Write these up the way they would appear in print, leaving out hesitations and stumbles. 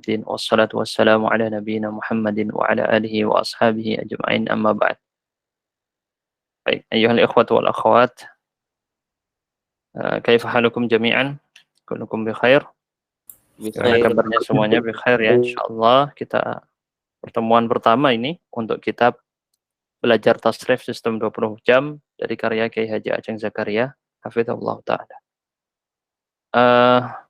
الدين والصلاة والسلام على نبينا محمد وعلى آله وأصحابه أجمعين أما بعد. Baik, ayyuhal ikhwatu wal akhwat, kaifa halukum jami'an? Kullukum bi khair. Gimana kabarnya semuanya? Bi khair ya, insyaallah. Kita pertemuan pertama ini untuk kitab Belajar Tasrif Sistem 20 Jam dari karya Kiai Haji Aceng Zakaria, hafizahullah taala.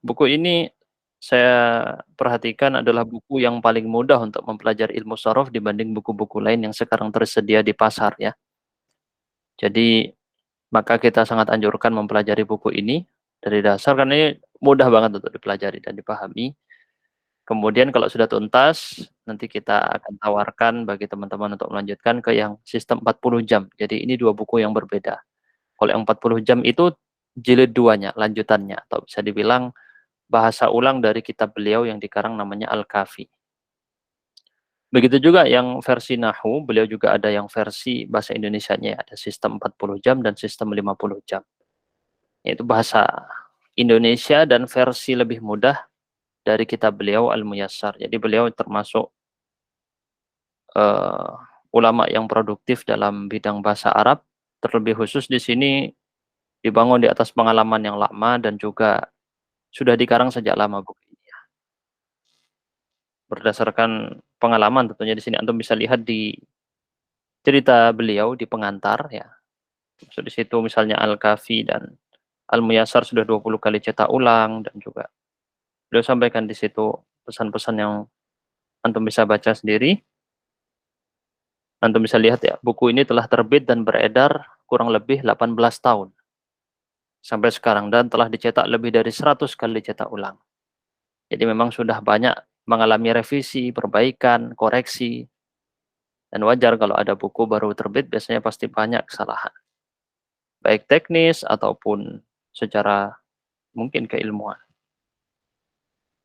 Buku ini saya perhatikan adalah buku yang paling mudah untuk mempelajari ilmu sorof dibanding buku-buku lain yang sekarang tersedia di pasar ya. Jadi maka kita sangat anjurkan mempelajari buku ini dari dasar karena ini mudah banget untuk dipelajari dan dipahami. Kemudian kalau sudah tuntas, nanti kita akan tawarkan bagi teman-teman untuk melanjutkan ke yang sistem 40 jam. Jadi ini dua buku yang berbeda. Kalau yang 40 jam itu jilid 2-nya, lanjutannya, atau bisa dibilang bahasa ulang dari kitab beliau yang dikarang namanya Al-Kafi. Begitu juga yang versi Nahu, beliau juga ada yang versi bahasa Indonesianya, ada sistem 40 jam dan sistem 50 jam. Yaitu bahasa Indonesia dan versi lebih mudah dari kitab beliau Al-Muyassar. Jadi beliau termasuk ulama yang produktif dalam bidang bahasa Arab, terlebih khusus di sini dibangun di atas pengalaman yang lama dan juga sudah dikarang sejak lama buku ini. Berdasarkan pengalaman tentunya di sini antum bisa lihat di cerita beliau di pengantar ya. Maksud di situ misalnya Al-Kafi dan Al-Muyassar sudah 20 kali cetak ulang dan juga beliau sampaikan di situ pesan-pesan yang antum bisa baca sendiri. Antum bisa lihat ya, buku ini telah terbit dan beredar kurang lebih 18 tahun sampai sekarang dan telah dicetak lebih dari 100 kali cetak ulang. Jadi memang sudah banyak mengalami revisi, perbaikan, koreksi. Dan wajar kalau ada buku baru terbit biasanya pasti banyak kesalahan. Baik teknis ataupun secara mungkin keilmuan.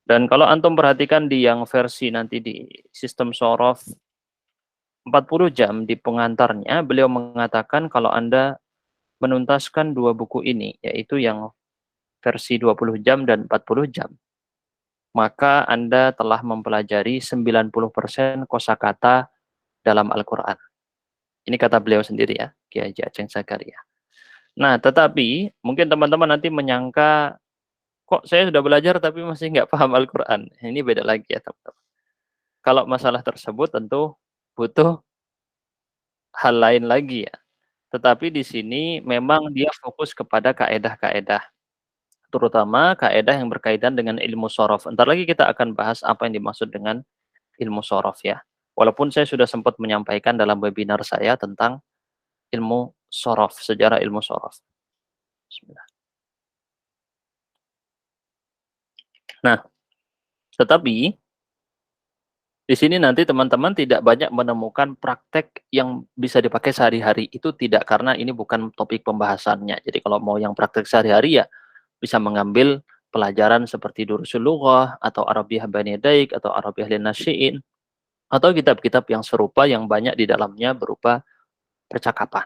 Dan kalau antum perhatikan di yang versi nanti di sistem sorof 40 jam di pengantarnya, beliau mengatakan kalau Anda menuntaskan dua buku ini, yaitu yang versi 20 jam dan 40 jam, maka Anda telah mempelajari 90% kosakata dalam Al-Quran. Ini kata beliau sendiri ya, Kiai Haji Aceng Zakaria. Nah, tetapi mungkin teman-teman nanti menyangka, kok saya sudah belajar tapi masih nggak paham Al-Quran. Ini beda lagi ya teman-teman. Kalau masalah tersebut tentu butuh hal lain lagi ya. Tetapi di sini memang dia fokus kepada kaedah-kaedah, terutama kaedah yang berkaitan dengan ilmu sorof. Entar lagi kita akan bahas apa yang dimaksud dengan ilmu sorof ya. Walaupun saya sudah sempat menyampaikan dalam webinar saya tentang ilmu sorof, sejarah ilmu sorof. Bismillah. Nah, tetapi di sini nanti teman-teman tidak banyak menemukan praktek yang bisa dipakai sehari-hari. Itu tidak, karena ini bukan topik pembahasannya. Jadi kalau mau yang praktek sehari-hari ya bisa mengambil pelajaran seperti Durusul Lughah atau Arabiah Bani Daik atau Arabiah Linnasyi'in atau kitab-kitab yang serupa yang banyak di dalamnya berupa percakapan,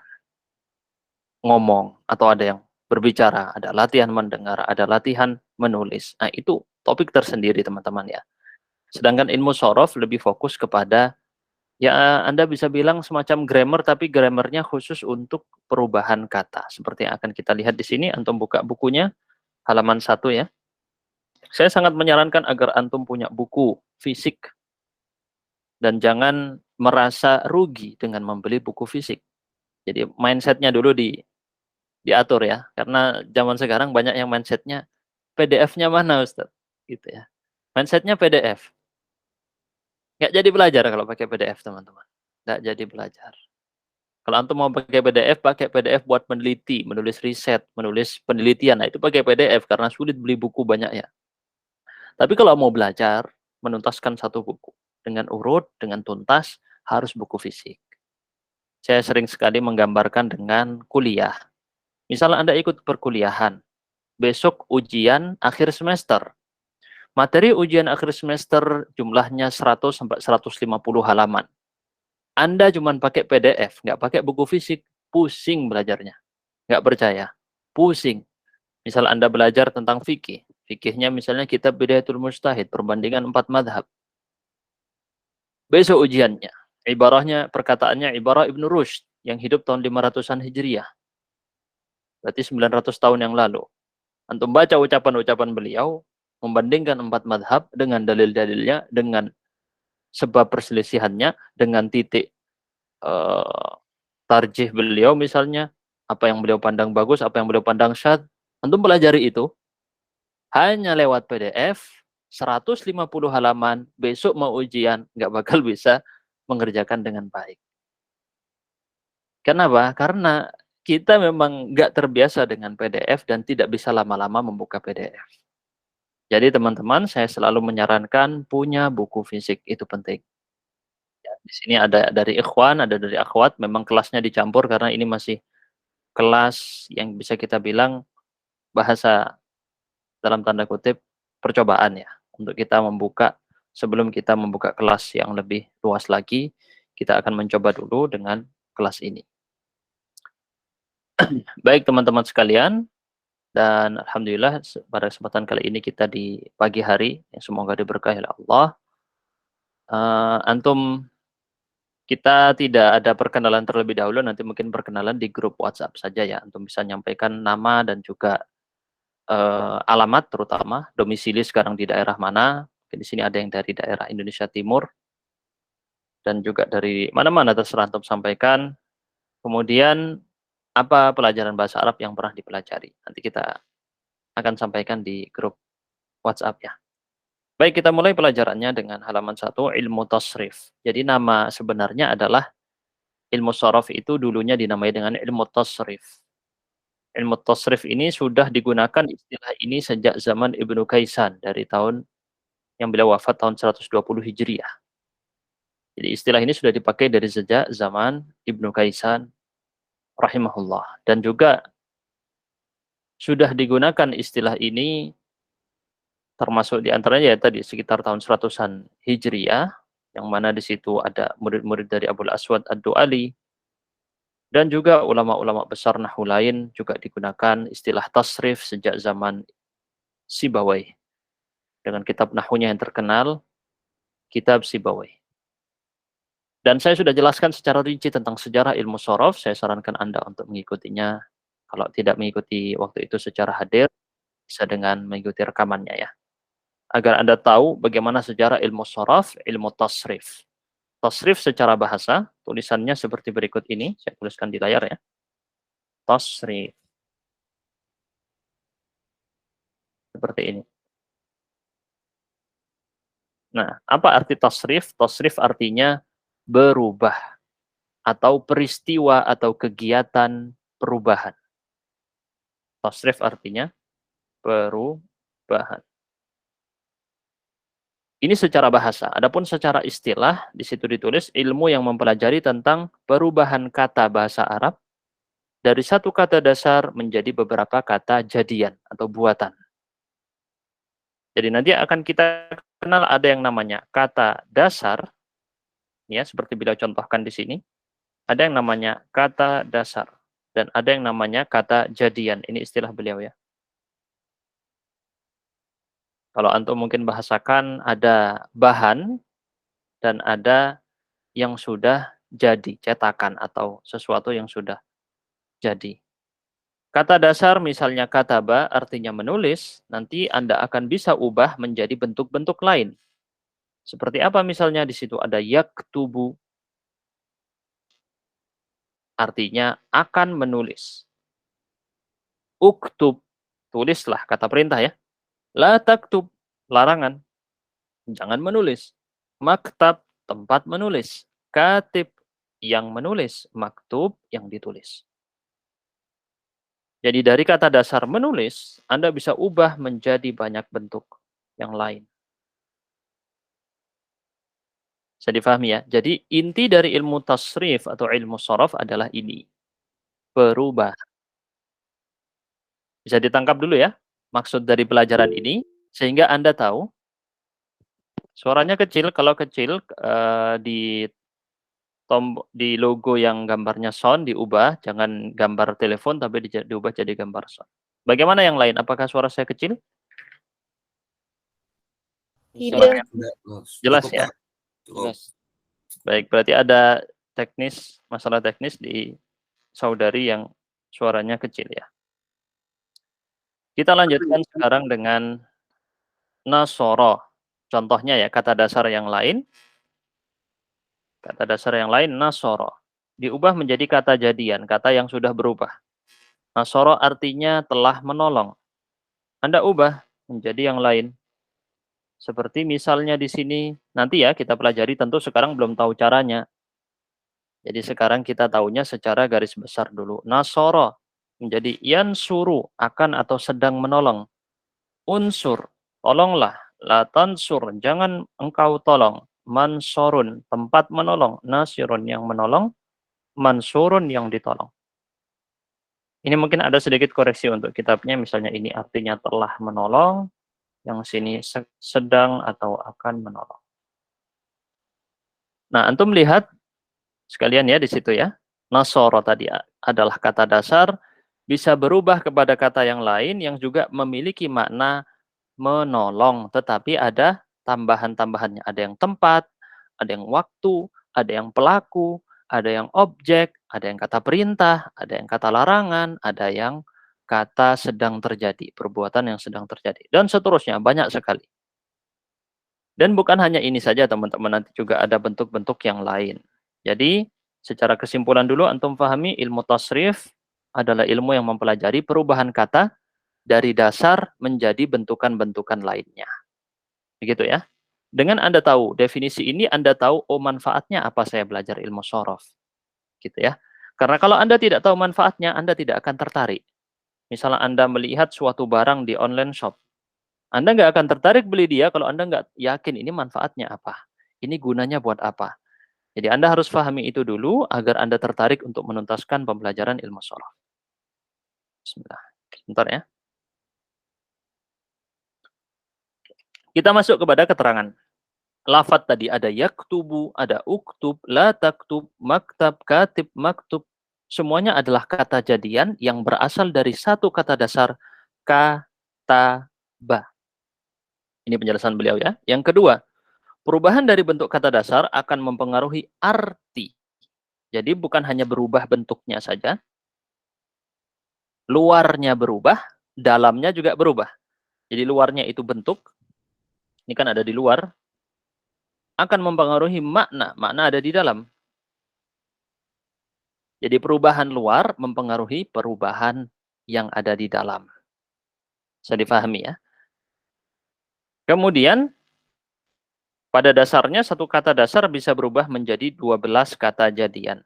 ngomong, atau ada yang berbicara, ada latihan mendengar, ada latihan menulis. Nah, itu topik tersendiri teman-teman ya. Sedangkan ilmu sorof lebih fokus kepada, ya Anda bisa bilang semacam grammar, tapi grammarnya khusus untuk perubahan kata. Seperti yang akan kita lihat di sini, antum buka bukunya, halaman 1 ya. Saya sangat menyarankan agar antum punya buku fisik, dan jangan merasa rugi dengan membeli buku fisik. Jadi mindsetnya dulu diatur ya, karena zaman sekarang banyak yang mindsetnya, PDF-nya mana Ustaz? Gitu ya. Mindsetnya PDF. Nggak jadi belajar kalau pakai PDF, teman-teman. Nggak jadi belajar. Kalau antum mau pakai PDF buat meneliti, menulis riset, menulis penelitian. Nah, itu pakai PDF karena sulit beli buku banyak ya. Tapi kalau mau belajar, menuntaskan satu buku dengan urut, dengan tuntas, harus buku fisik. Saya sering sekali menggambarkan dengan kuliah. Misalnya Anda ikut perkuliahan, besok ujian akhir semester. Materi ujian akhir semester jumlahnya 100 sampai 150 halaman. Anda cuma pakai PDF, nggak pakai buku fisik, pusing belajarnya. Nggak percaya, pusing. Misal Anda belajar tentang fikih Fikihnya misalnya kitab Bidayatul Mujtahid, perbandingan 4 madhab. Besok ujiannya. Ibarahnya, perkataannya ibarah Ibnu Rushd yang hidup tahun 500-an Hijriah. Berarti 900 tahun yang lalu. Antum baca ucapan-ucapan beliau, membandingkan 4 madhab dengan dalil-dalilnya, dengan sebab perselisihannya, dengan titik tarjih beliau misalnya, apa yang beliau pandang bagus, apa yang beliau pandang syadz. Antum pelajari itu hanya lewat PDF 150 halaman, besok mau ujian nggak bakal bisa mengerjakan dengan baik. Kenapa? Karena kita memang nggak terbiasa dengan PDF dan tidak bisa lama-lama membuka PDF. Jadi teman-teman, saya selalu menyarankan punya buku fisik, itu penting. Ya, di sini ada dari ikhwan, ada dari akhwat, memang kelasnya dicampur karena ini masih kelas yang bisa kita bilang bahasa dalam tanda kutip percobaan ya, untuk kita membuka, sebelum kita membuka kelas yang lebih luas lagi, kita akan mencoba dulu dengan kelas ini. Baik teman-teman sekalian, dan alhamdulillah pada kesempatan kali ini kita di pagi hari yang semoga diberkahi oleh Allah. Antum, kita tidak ada perkenalan terlebih dahulu, nanti mungkin perkenalan di grup WhatsApp saja ya. Antum bisa nyampaikan nama dan juga alamat, terutama domisili sekarang di daerah mana. Di sini ada yang dari daerah Indonesia Timur dan juga dari mana-mana, terserah antum sampaikan. Kemudian apa pelajaran bahasa Arab yang pernah dipelajari. Nanti kita akan sampaikan di grup WhatsApp ya. Baik, kita mulai pelajarannya dengan halaman 1, ilmu tasrif. Jadi nama sebenarnya adalah ilmu sorof, itu dulunya dinamai dengan ilmu tasrif. Ilmu tasrif ini sudah digunakan istilah ini sejak zaman Ibnu Kaisan, dari tahun yang beliau wafat tahun 120 Hijriah. Jadi istilah ini sudah dipakai dari sejak zaman Ibnu Kaisan rahimahullah. Dan juga sudah digunakan istilah ini termasuk diantaranya ya tadi sekitar tahun 100-an Hijriah, yang mana di situ ada murid-murid dari Abul Aswad Ad-Du'ali, dan juga ulama-ulama besar nahwu lain juga digunakan istilah tasrif sejak zaman Sibawayh. Dengan kitab nahwunya yang terkenal, kitab Sibawayh. Dan saya sudah jelaskan secara rinci tentang sejarah ilmu sorof, saya sarankan Anda untuk mengikutinya. Kalau tidak mengikuti waktu itu secara hadir, bisa dengan mengikuti rekamannya ya. Agar Anda tahu bagaimana sejarah ilmu sorof, ilmu tasrif. Tasrif secara bahasa, tulisannya seperti berikut ini, saya tuliskan di layar ya. Tasrif. Seperti ini. Nah, apa arti tasrif? Tasrif artinya berubah, atau peristiwa atau kegiatan perubahan. Tasrif artinya perubahan. Ini secara bahasa. Adapun secara istilah, di situ ditulis ilmu yang mempelajari tentang perubahan kata bahasa Arab dari satu kata dasar menjadi beberapa kata jadian atau buatan. Jadi nanti akan kita kenal ada yang namanya kata dasar, ya seperti beliau contohkan di sini. Ada yang namanya kata dasar dan ada yang namanya kata jadian. Ini istilah beliau ya. Kalau antum mungkin bahasakan ada bahan dan ada yang sudah jadi, cetakan atau sesuatu yang sudah jadi. Kata dasar misalnya kataba artinya menulis, nanti Anda akan bisa ubah menjadi bentuk-bentuk lain. Seperti apa misalnya di situ ada yaktubu, artinya akan menulis. Uktub, tulislah, kata perintah ya. La taktub, larangan, jangan menulis. Maktab, tempat menulis. Katib, yang menulis. Maktub, yang ditulis. Jadi dari kata dasar menulis, Anda bisa ubah menjadi banyak bentuk yang lain. Bisa difahami ya? Jadi inti dari ilmu tasrif atau ilmu sorof adalah ini. Berubah. Bisa ditangkap dulu ya, maksud dari pelajaran ini, sehingga Anda tahu, suaranya kecil, kalau kecil di di logo yang gambarnya sound diubah, jangan gambar telepon tapi diubah jadi gambar sound. Bagaimana yang lain? Apakah suara saya kecil? Tidak. Jelas ya? Jelas. Baik, berarti ada masalah teknis di saudari yang suaranya kecil ya. Kita lanjutkan sekarang dengan nasoro. Contohnya ya, kata dasar yang lain. Kata dasar yang lain, nasoro. Diubah menjadi kata jadian, kata yang sudah berubah. Nasoro artinya telah menolong. Anda ubah menjadi yang lain. Seperti misalnya di sini, nanti ya kita pelajari, tentu sekarang belum tahu caranya. Jadi sekarang kita tahunya secara garis besar dulu. Nasoro menjadi yansuru, akan atau sedang menolong. Unsur, tolonglah. La tansur, jangan engkau tolong. Mansurun, tempat menolong. Nasirun, yang menolong. Mansurun, yang ditolong. Ini mungkin ada sedikit koreksi untuk kitabnya, misalnya ini artinya telah menolong, yang sini sedang atau akan menolong. Nah, antum lihat sekalian ya di situ ya. Nasoro tadi adalah kata dasar, bisa berubah kepada kata yang lain yang juga memiliki makna menolong, tetapi ada tambahan-tambahannya. Ada yang tempat, ada yang waktu, ada yang pelaku, ada yang objek, ada yang kata perintah, ada yang kata larangan, ada yang kata sedang terjadi, perbuatan yang sedang terjadi, dan seterusnya, banyak sekali. Dan bukan hanya ini saja teman-teman, nanti juga ada bentuk-bentuk yang lain. Jadi, secara kesimpulan dulu, antum pahami ilmu tasrif adalah ilmu yang mempelajari perubahan kata dari dasar menjadi bentukan-bentukan lainnya. Begitu ya. Dengan Anda tahu definisi ini, Anda tahu, oh manfaatnya apa saya belajar ilmu sorof. Gitu ya. Karena kalau Anda tidak tahu manfaatnya, Anda tidak akan tertarik. Misalnya Anda melihat suatu barang di online shop. Anda nggak akan tertarik beli dia kalau Anda nggak yakin ini manfaatnya apa. Ini gunanya buat apa. Jadi Anda harus pahami itu dulu agar Anda tertarik untuk menuntaskan pembelajaran ilmu sorof. Bismillah. Sebentar ya. Kita masuk kepada keterangan. Lafat tadi ada yaktubu, ada uktub, la taktub, maktab, katib, maktub. Semuanya adalah kata jadian yang berasal dari satu kata dasar, kata ba. Ini penjelasan beliau ya. Yang kedua, perubahan dari bentuk kata dasar akan mempengaruhi arti. Jadi bukan hanya berubah bentuknya saja, luarnya berubah, dalamnya juga berubah. Jadi luarnya itu bentuk, ini kan ada di luar, akan mempengaruhi makna, makna ada di dalam. Jadi perubahan luar mempengaruhi perubahan yang ada di dalam. Bisa difahami ya. Kemudian pada dasarnya satu kata dasar bisa berubah menjadi 12 kata jadian.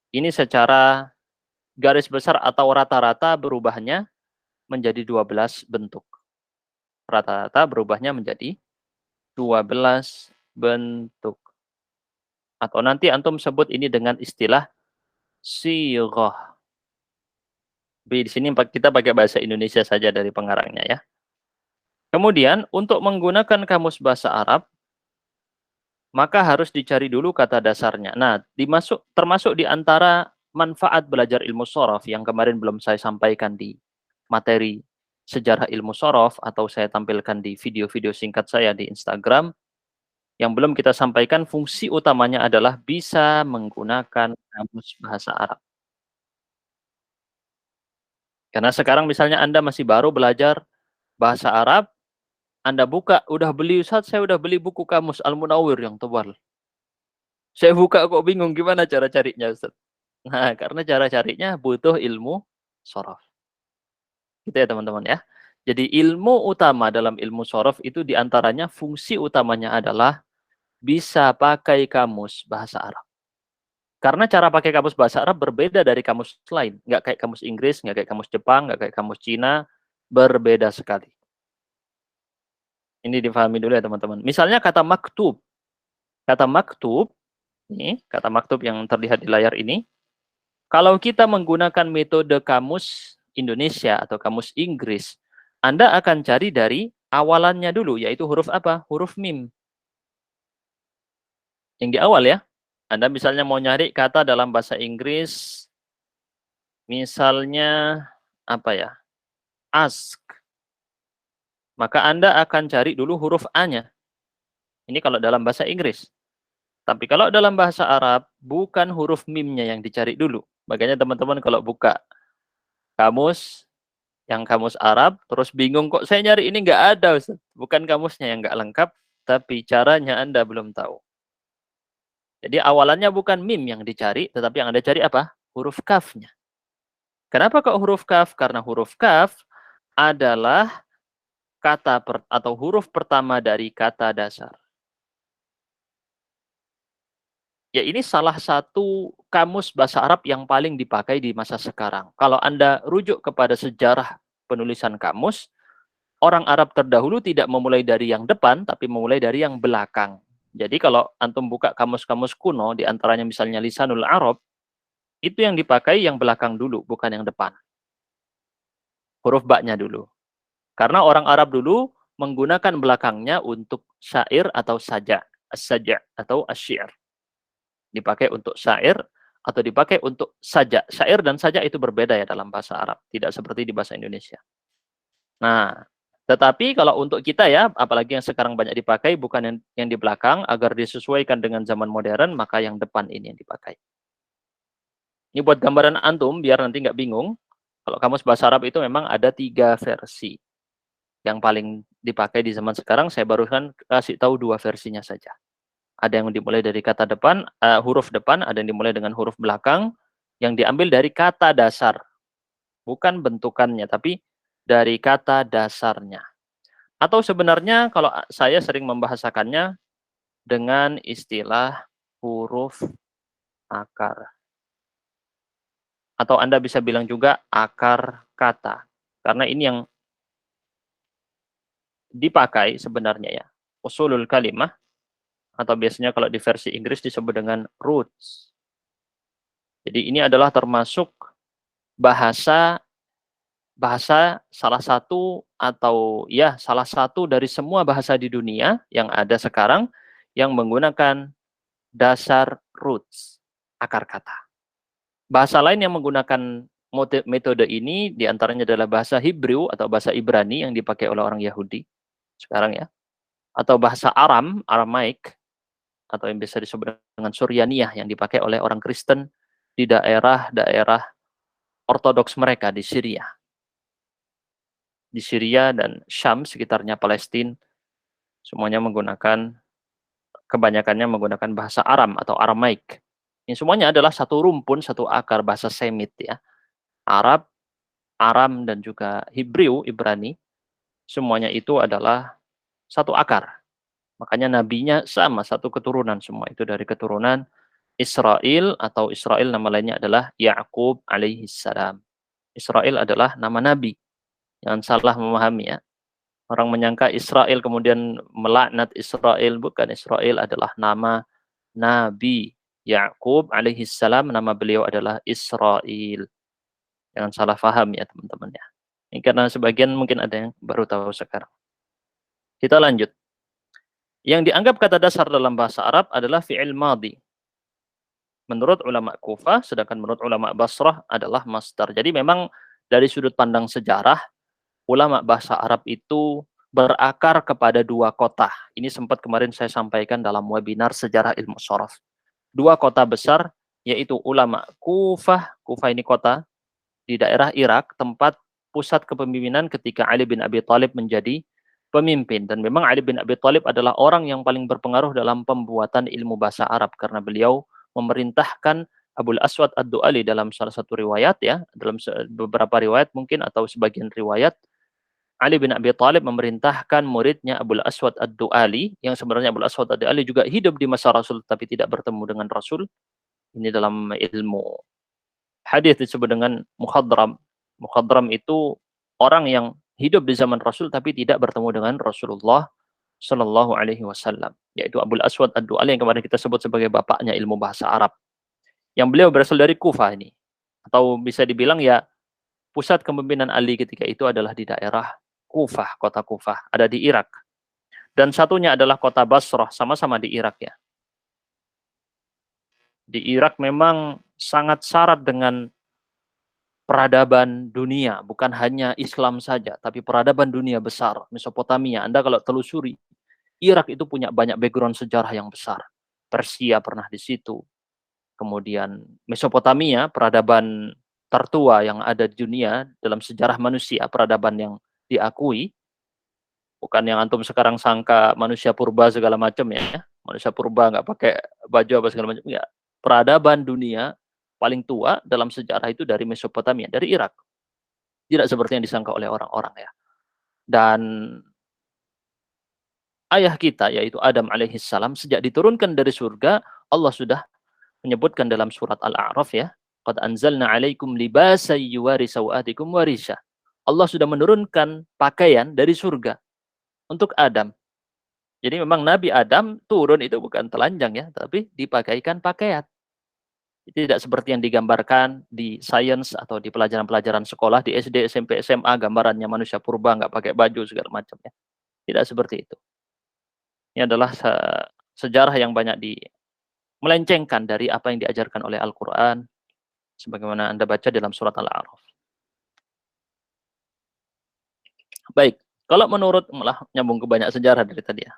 Ini secara garis besar atau rata-rata berubahnya menjadi 12 bentuk. Rata-rata berubahnya menjadi 12 bentuk. Atau nanti antum sebut ini dengan istilah sighah. Di sini kita pakai bahasa Indonesia saja dari pengarangnya ya. Kemudian untuk menggunakan kamus bahasa Arab, maka harus dicari dulu kata dasarnya. Nah, termasuk di antara manfaat belajar ilmu sorof yang kemarin belum saya sampaikan di materi sejarah ilmu sorof atau saya tampilkan di video-video singkat saya di Instagram, yang belum kita sampaikan fungsi utamanya adalah bisa menggunakan kamus bahasa Arab. Karena sekarang misalnya Anda masih baru belajar bahasa Arab, Anda buka, udah beli Ustaz, saya udah beli buku kamus Al-Munawwir yang tebal. Saya buka kok bingung gimana cara carinya Ustaz. Nah, karena cara carinya butuh ilmu sorof. Gitu ya teman-teman ya. Jadi ilmu utama dalam ilmu sorof itu diantaranya fungsi utamanya adalah bisa pakai kamus bahasa Arab. Karena cara pakai kamus bahasa Arab berbeda dari kamus lain. Nggak kayak kamus Inggris, nggak kayak kamus Jepang, nggak kayak kamus Cina. Berbeda sekali. Ini difahami dulu ya teman-teman. Misalnya kata maktub. Kata maktub, ini kata maktub yang terlihat di layar ini. Kalau kita menggunakan metode kamus Indonesia atau kamus Inggris, Anda akan cari dari awalannya dulu, yaitu huruf apa? Huruf mim. Yang di awal ya. Anda misalnya mau nyari kata dalam bahasa Inggris, misalnya apa ya? Ask. maka Anda akan cari dulu huruf A-nya. Ini kalau dalam bahasa Inggris. Tapi kalau dalam bahasa Arab, bukan huruf mim-nya yang dicari dulu. Makanya teman-teman kalau buka kamus, yang kamus Arab, terus bingung kok saya nyari ini nggak ada, Ustaz. Bukan kamusnya yang nggak lengkap, tapi caranya Anda belum tahu. Jadi awalannya bukan mim yang dicari, tetapi yang Anda cari apa? Huruf kafnya. Kenapa kok huruf kaf? Karena huruf kaf adalah atau huruf pertama dari kata dasar. Ya, ini salah satu kamus bahasa Arab yang paling dipakai di masa sekarang. Kalau Anda rujuk kepada sejarah penulisan kamus, orang Arab terdahulu tidak memulai dari yang depan, tapi memulai dari yang belakang. Jadi kalau antum buka kamus-kamus kuno, di antaranya misalnya Lisanul Arab, itu yang dipakai yang belakang dulu, bukan yang depan. Huruf ba-nya dulu. Karena orang Arab dulu menggunakan belakangnya untuk syair atau saja, as-saja atau asy-syi'r. Dipakai untuk syair atau dipakai untuk saja. Syair dan saja itu berbeda ya dalam bahasa Arab, tidak seperti di bahasa Indonesia. Nah, tetapi kalau untuk kita ya, apalagi yang sekarang banyak dipakai, bukan yang di belakang, agar disesuaikan dengan zaman modern, maka yang depan ini yang dipakai. Ini buat gambaran antum, biar nanti nggak bingung. Kalau kamus bahasa Arab itu memang ada 3 versi. Yang paling dipakai di zaman sekarang, saya barusan kasih tahu 2 versinya saja. Ada yang dimulai dari kata depan, huruf depan, ada yang dimulai dengan huruf belakang, yang diambil dari kata dasar. Bukan bentukannya, tapi dari kata dasarnya. Atau sebenarnya kalau saya sering membahasakannya dengan istilah huruf akar. Atau Anda bisa bilang juga akar kata. Karena ini yang dipakai sebenarnya ya. Usulul kalimah, atau biasanya kalau di versi Inggris disebut dengan roots. Jadi ini adalah termasuk bahasa salah satu, atau ya salah satu dari semua bahasa di dunia yang ada sekarang yang menggunakan dasar roots, akar kata. Bahasa lain yang menggunakan metode ini diantaranya adalah bahasa Hebrew atau bahasa Ibrani yang dipakai oleh orang Yahudi sekarang ya, atau bahasa Aramaik, atau yang bisa disebut dengan Suryaniyah yang dipakai oleh orang Kristen di daerah-daerah ortodoks mereka di Syria. Di Syria dan Syam sekitarnya Palestina, semuanya kebanyakannya menggunakan bahasa Aram atau Aramaik. Ini semuanya adalah satu rumpun, satu akar bahasa Semit ya. Arab, Aram, dan juga Hebrew, Ibrani, semuanya itu adalah satu akar. Makanya nabinya sama, satu keturunan semua. Itu dari keturunan Israel, atau Israel nama lainnya adalah Ya'qub alaihi salam. Israel adalah nama nabi. Jangan salah memahami ya. Orang menyangka Israel kemudian melaknat Israel. Bukan, Israel adalah nama Nabi. Ya'qub alaihi salam, nama beliau adalah Israel. Jangan salah paham ya teman-teman ya. Ini karena sebagian mungkin ada yang baru tahu sekarang. Kita lanjut. Yang dianggap kata dasar dalam bahasa Arab adalah fi'il madhi. Menurut ulama Kufah, sedangkan menurut ulama Basrah adalah masdar. Jadi memang dari sudut pandang sejarah, ulama bahasa Arab itu berakar kepada 2 kota. Ini sempat kemarin saya sampaikan dalam webinar sejarah ilmu shoraf. 2 kota besar, yaitu ulama Kufah. Kufah ini kota di daerah Irak, tempat pusat kepemimpinan ketika Ali bin Abi Thalib menjadi pemimpin. Dan memang Ali bin Abi Thalib adalah orang yang paling berpengaruh dalam pembuatan ilmu bahasa Arab, karena beliau memerintahkan Abul Aswad Ad-Du'ali dalam salah satu riwayat ya, dalam beberapa riwayat mungkin atau sebagian riwayat, Ali bin Abi Thalib memerintahkan muridnya Abul Aswad Ad-Du'ali, yang sebenarnya Abul Aswad Ad-Du'ali juga hidup di masa Rasul tapi tidak bertemu dengan Rasul. Ini dalam ilmu hadis disebut dengan mukhadram. Mukhadram itu orang yang hidup di zaman Rasul tapi tidak bertemu dengan Rasulullah Shallallahu Alaihi Wasallam, yaitu Abul Aswad Ad-Du'ali yang kemarin kita sebut sebagai bapaknya ilmu bahasa Arab. Yang beliau berasal dari Kufah ini, atau bisa dibilang ya pusat kepemimpinan Ali ketika itu adalah di daerah Kufah, kota Kufah, ada di Irak. Dan satunya adalah kota Basrah, sama-sama di Irak ya. Di Irak memang sangat syarat dengan peradaban dunia, bukan hanya Islam saja, tapi peradaban dunia besar, Mesopotamia. Anda kalau telusuri, Irak itu punya banyak background sejarah yang besar. Persia pernah di situ. Kemudian Mesopotamia, peradaban tertua yang ada di dunia dalam sejarah manusia, peradaban yang diakui, bukan yang antum sekarang sangka manusia purba segala macam ya. Manusia purba nggak pakai baju apa segala macam. Ya. Peradaban dunia paling tua dalam sejarah itu dari Mesopotamia, dari Irak. Tidak seperti yang disangka oleh orang-orang ya. Dan ayah kita yaitu Adam alaihissalam sejak diturunkan dari surga, Allah sudah menyebutkan dalam surat Al-A'raf ya, qad anzalna 'alaikum libasan yuwari sawatikum warisha. Allah sudah menurunkan pakaian dari surga untuk Adam. Jadi memang Nabi Adam turun itu bukan telanjang ya, tapi dipakaikan pakaian. Tidak seperti yang digambarkan di sains atau di pelajaran-pelajaran sekolah di SD, SMP, SMA, gambarannya manusia purba nggak pakai baju segala macam ya. Tidak seperti itu. Ini adalah sejarah yang banyak melencengkan dari apa yang diajarkan oleh Al-Quran, sebagaimana Anda baca dalam surat Al-A'raf. Baik, kalau menurut, malah nyambung ke banyak sejarah dari tadi ya.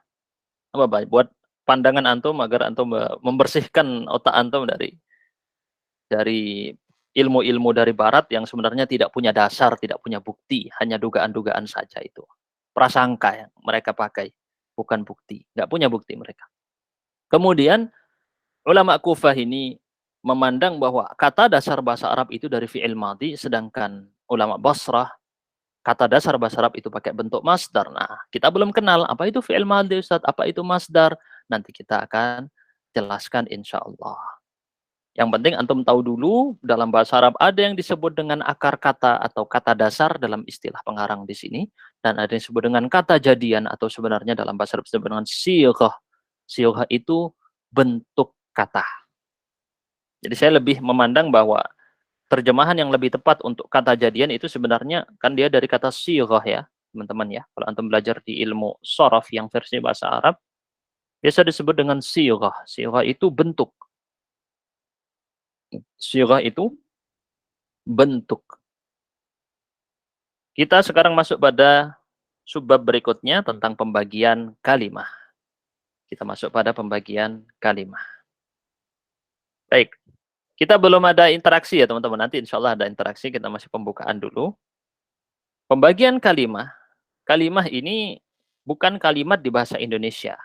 Apa baik, buat pandangan antum agar antum membersihkan otak antum dari ilmu-ilmu dari barat yang sebenarnya tidak punya dasar, tidak punya bukti, hanya dugaan-dugaan saja itu. Prasangka yang mereka pakai, bukan bukti. Nggak punya bukti mereka. Kemudian, ulama Kufah ini memandang bahwa kata dasar bahasa Arab itu dari fi'il madhi, sedangkan ulama Basrah, kata dasar bahasa Arab itu pakai bentuk masdar. Nah, kita belum kenal apa itu fi'il madhi, Ustaz, apa itu masdar. Nanti kita akan jelaskan insya Allah. Yang penting antum tahu dulu dalam bahasa Arab ada yang disebut dengan akar kata atau kata dasar dalam istilah pengarang di sini, dan ada yang disebut dengan kata jadian atau sebenarnya dalam bahasa Arab disebut dengan sighah. Sighah itu bentuk kata. Jadi saya lebih memandang bahwa terjemahan yang lebih tepat untuk kata jadian itu sebenarnya kan dia dari kata sighah ya, teman-teman ya. Kalau antum belajar di ilmu shoraf yang versi bahasa Arab, biasa disebut dengan sighah. Sighah itu bentuk. Sighah itu bentuk. Kita sekarang masuk pada subbab berikutnya tentang pembagian kalimah. Kita masuk pada pembagian kalimah. Baik, kita belum ada interaksi ya teman-teman. Nanti insya Allah ada interaksi, kita masih pembukaan dulu. Pembagian kalimah. Kalimah ini bukan kalimat di bahasa Indonesia.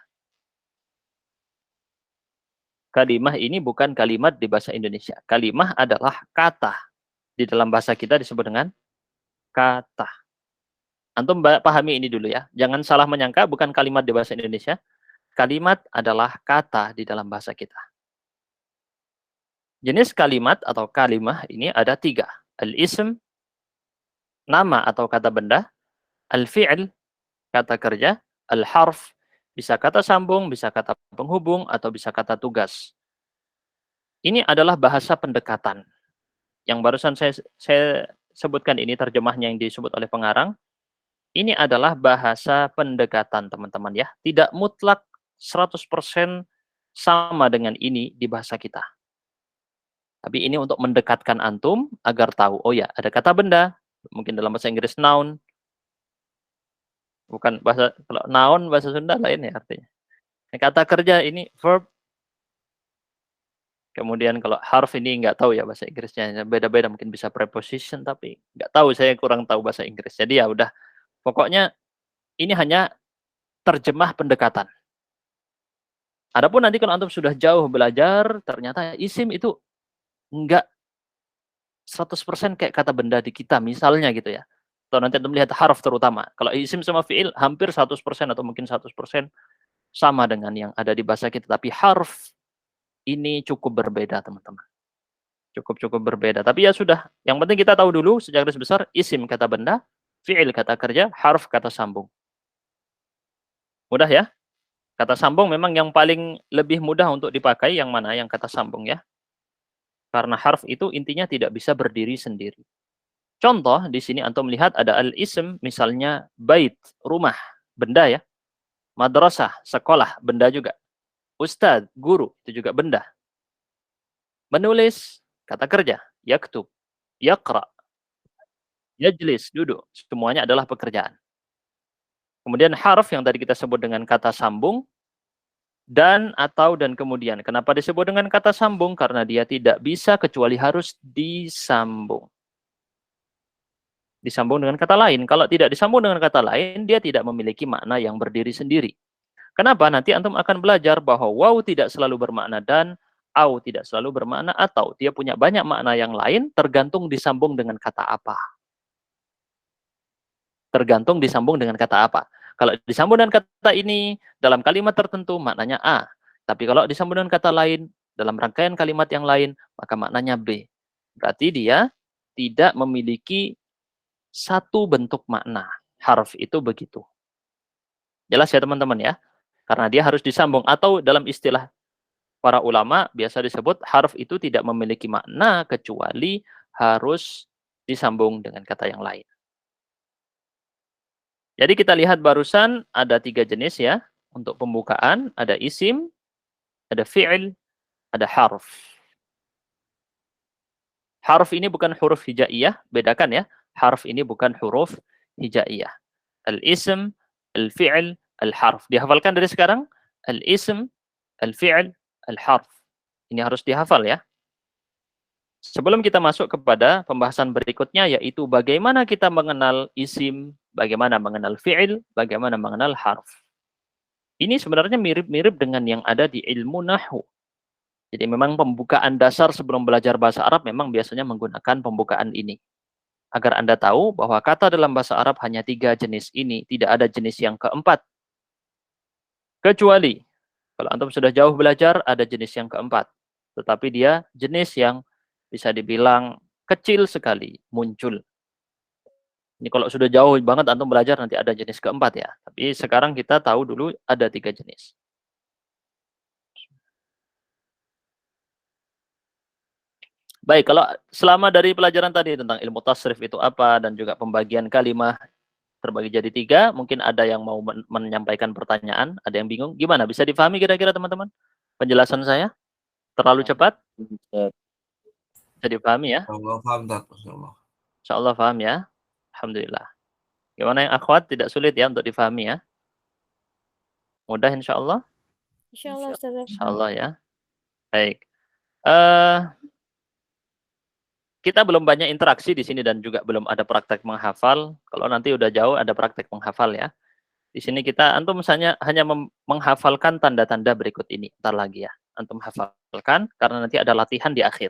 Kalimah ini bukan kalimat di bahasa Indonesia. Kalimah adalah kata. Di dalam bahasa kita disebut dengan kata. Antum pahami ini dulu ya. Jangan salah menyangka bukan kalimat di bahasa Indonesia. Kalimat adalah kata di dalam bahasa kita. Jenis kalimat atau kalimah ini ada 3. Al-ism, nama atau kata benda. Al-fi'l, kata kerja. Al-harf, bisa kata sambung, bisa kata penghubung, atau bisa kata tugas. Ini adalah bahasa pendekatan. Yang barusan saya sebutkan ini terjemahnya yang disebut oleh pengarang. Ini adalah bahasa pendekatan teman-teman ya. Tidak mutlak 100% sama dengan ini di bahasa kita. Tapi ini untuk mendekatkan antum agar tahu, oh ya ada kata benda, mungkin dalam bahasa Inggris noun. Bukan bahasa, kalau noun bahasa Sunda lain ya artinya. Kata kerja ini verb. Kemudian kalau harf ini nggak tahu ya bahasa Inggrisnya, beda-beda, mungkin bisa preposition tapi nggak tahu, saya kurang tahu bahasa Inggris. Jadi ya udah, pokoknya ini hanya terjemah pendekatan. Adapun nanti kalau antum sudah jauh belajar, ternyata isim itu enggak 100% kayak kata benda di kita, misalnya gitu ya. Atau nanti antum lihat harf terutama. Kalau isim sama fi'il hampir 100% atau mungkin 100% sama dengan yang ada di bahasa kita. Tapi harf ini cukup berbeda, teman-teman. Cukup berbeda. Tapi ya sudah, yang penting kita tahu dulu secara garis besar, isim kata benda, fi'il kata kerja, harf kata sambung. Mudah ya? Kata sambung memang yang paling lebih mudah untuk dipakai yang mana? Yang kata sambung ya. Karena harf itu intinya tidak bisa berdiri sendiri. Contoh di sini antum melihat ada al-ism, misalnya bait, rumah, benda ya. Madrasah, sekolah, benda juga. Ustadz, guru, itu juga benda. Menulis, kata kerja, yaktub, yaqra, Yajlis, duduk. Semuanya adalah pekerjaan. Kemudian harf yang tadi kita sebut dengan kata sambung, dan, atau, dan kemudian. Kenapa disebut dengan kata sambung? Karena dia tidak bisa kecuali harus disambung. Disambung dengan kata lain. Kalau tidak disambung dengan kata lain, dia tidak memiliki makna yang berdiri sendiri. Kenapa? Nanti antum akan belajar bahwa waw tidak selalu bermakna dan, au tidak selalu bermakna atau. Dia punya banyak makna yang lain, tergantung disambung dengan kata apa. Tergantung disambung dengan kata apa. Kalau disambung dengan kata ini, dalam kalimat tertentu, maknanya A. Tapi kalau disambung dengan kata lain, dalam rangkaian kalimat yang lain, maka maknanya B. Berarti dia tidak memiliki satu bentuk makna. Harf itu begitu. Jelas ya teman-teman ya? Karena dia harus disambung. Atau dalam istilah para ulama, biasa disebut harf itu tidak memiliki makna kecuali harus disambung dengan kata yang lain. Jadi kita lihat barusan ada 3 jenis ya. Untuk pembukaan, ada isim, ada fi'il, ada harf. Harf ini bukan huruf hijaiyah, bedakan ya. Harf ini bukan huruf hijaiyah. Al-ism, al-fi'il, al-harf. Dihafalkan dari sekarang? Al-ism, al-fi'il, al-harf. Ini harus dihafal ya. Sebelum kita masuk kepada pembahasan berikutnya, yaitu bagaimana kita mengenal isim, bagaimana mengenal fi'il, bagaimana mengenal harf. Ini sebenarnya mirip-mirip dengan yang ada di ilmu nahwu. Jadi memang pembukaan dasar sebelum belajar bahasa Arab memang biasanya menggunakan pembukaan ini. Agar Anda tahu bahwa kata dalam bahasa Arab hanya 3 jenis ini, tidak ada jenis yang keempat. Kecuali, kalau antum sudah jauh belajar, ada jenis yang keempat. Tetapi dia jenis yang bisa dibilang kecil sekali muncul. Ini kalau sudah jauh banget antum belajar nanti ada jenis keempat ya. Tapi sekarang kita tahu dulu ada 3 jenis. Baik, kalau selama dari pelajaran tadi tentang ilmu tasrif itu apa dan juga pembagian kalimat terbagi jadi 3, mungkin ada yang mau menyampaikan pertanyaan, ada yang bingung. Gimana? Bisa difahami kira-kira teman-teman? Penjelasan saya? Terlalu cepat? Bisa dipahami ya? Allah paham, Insyaallah. Insyaallah paham ya? Alhamdulillah. Gimana yang akhwat? Tidak sulit ya untuk difahami ya? Mudah insyaallah? Insyaallah Ustazah. Insyaallah ya. Baik. Eh kita belum banyak interaksi di sini dan juga belum ada praktek menghafal. Kalau nanti udah jauh ada praktek menghafal ya. Di sini kita antum misalnya hanya menghafalkan tanda-tanda berikut ini. Ntar lagi ya. Antum hafalkan karena nanti ada latihan di akhir.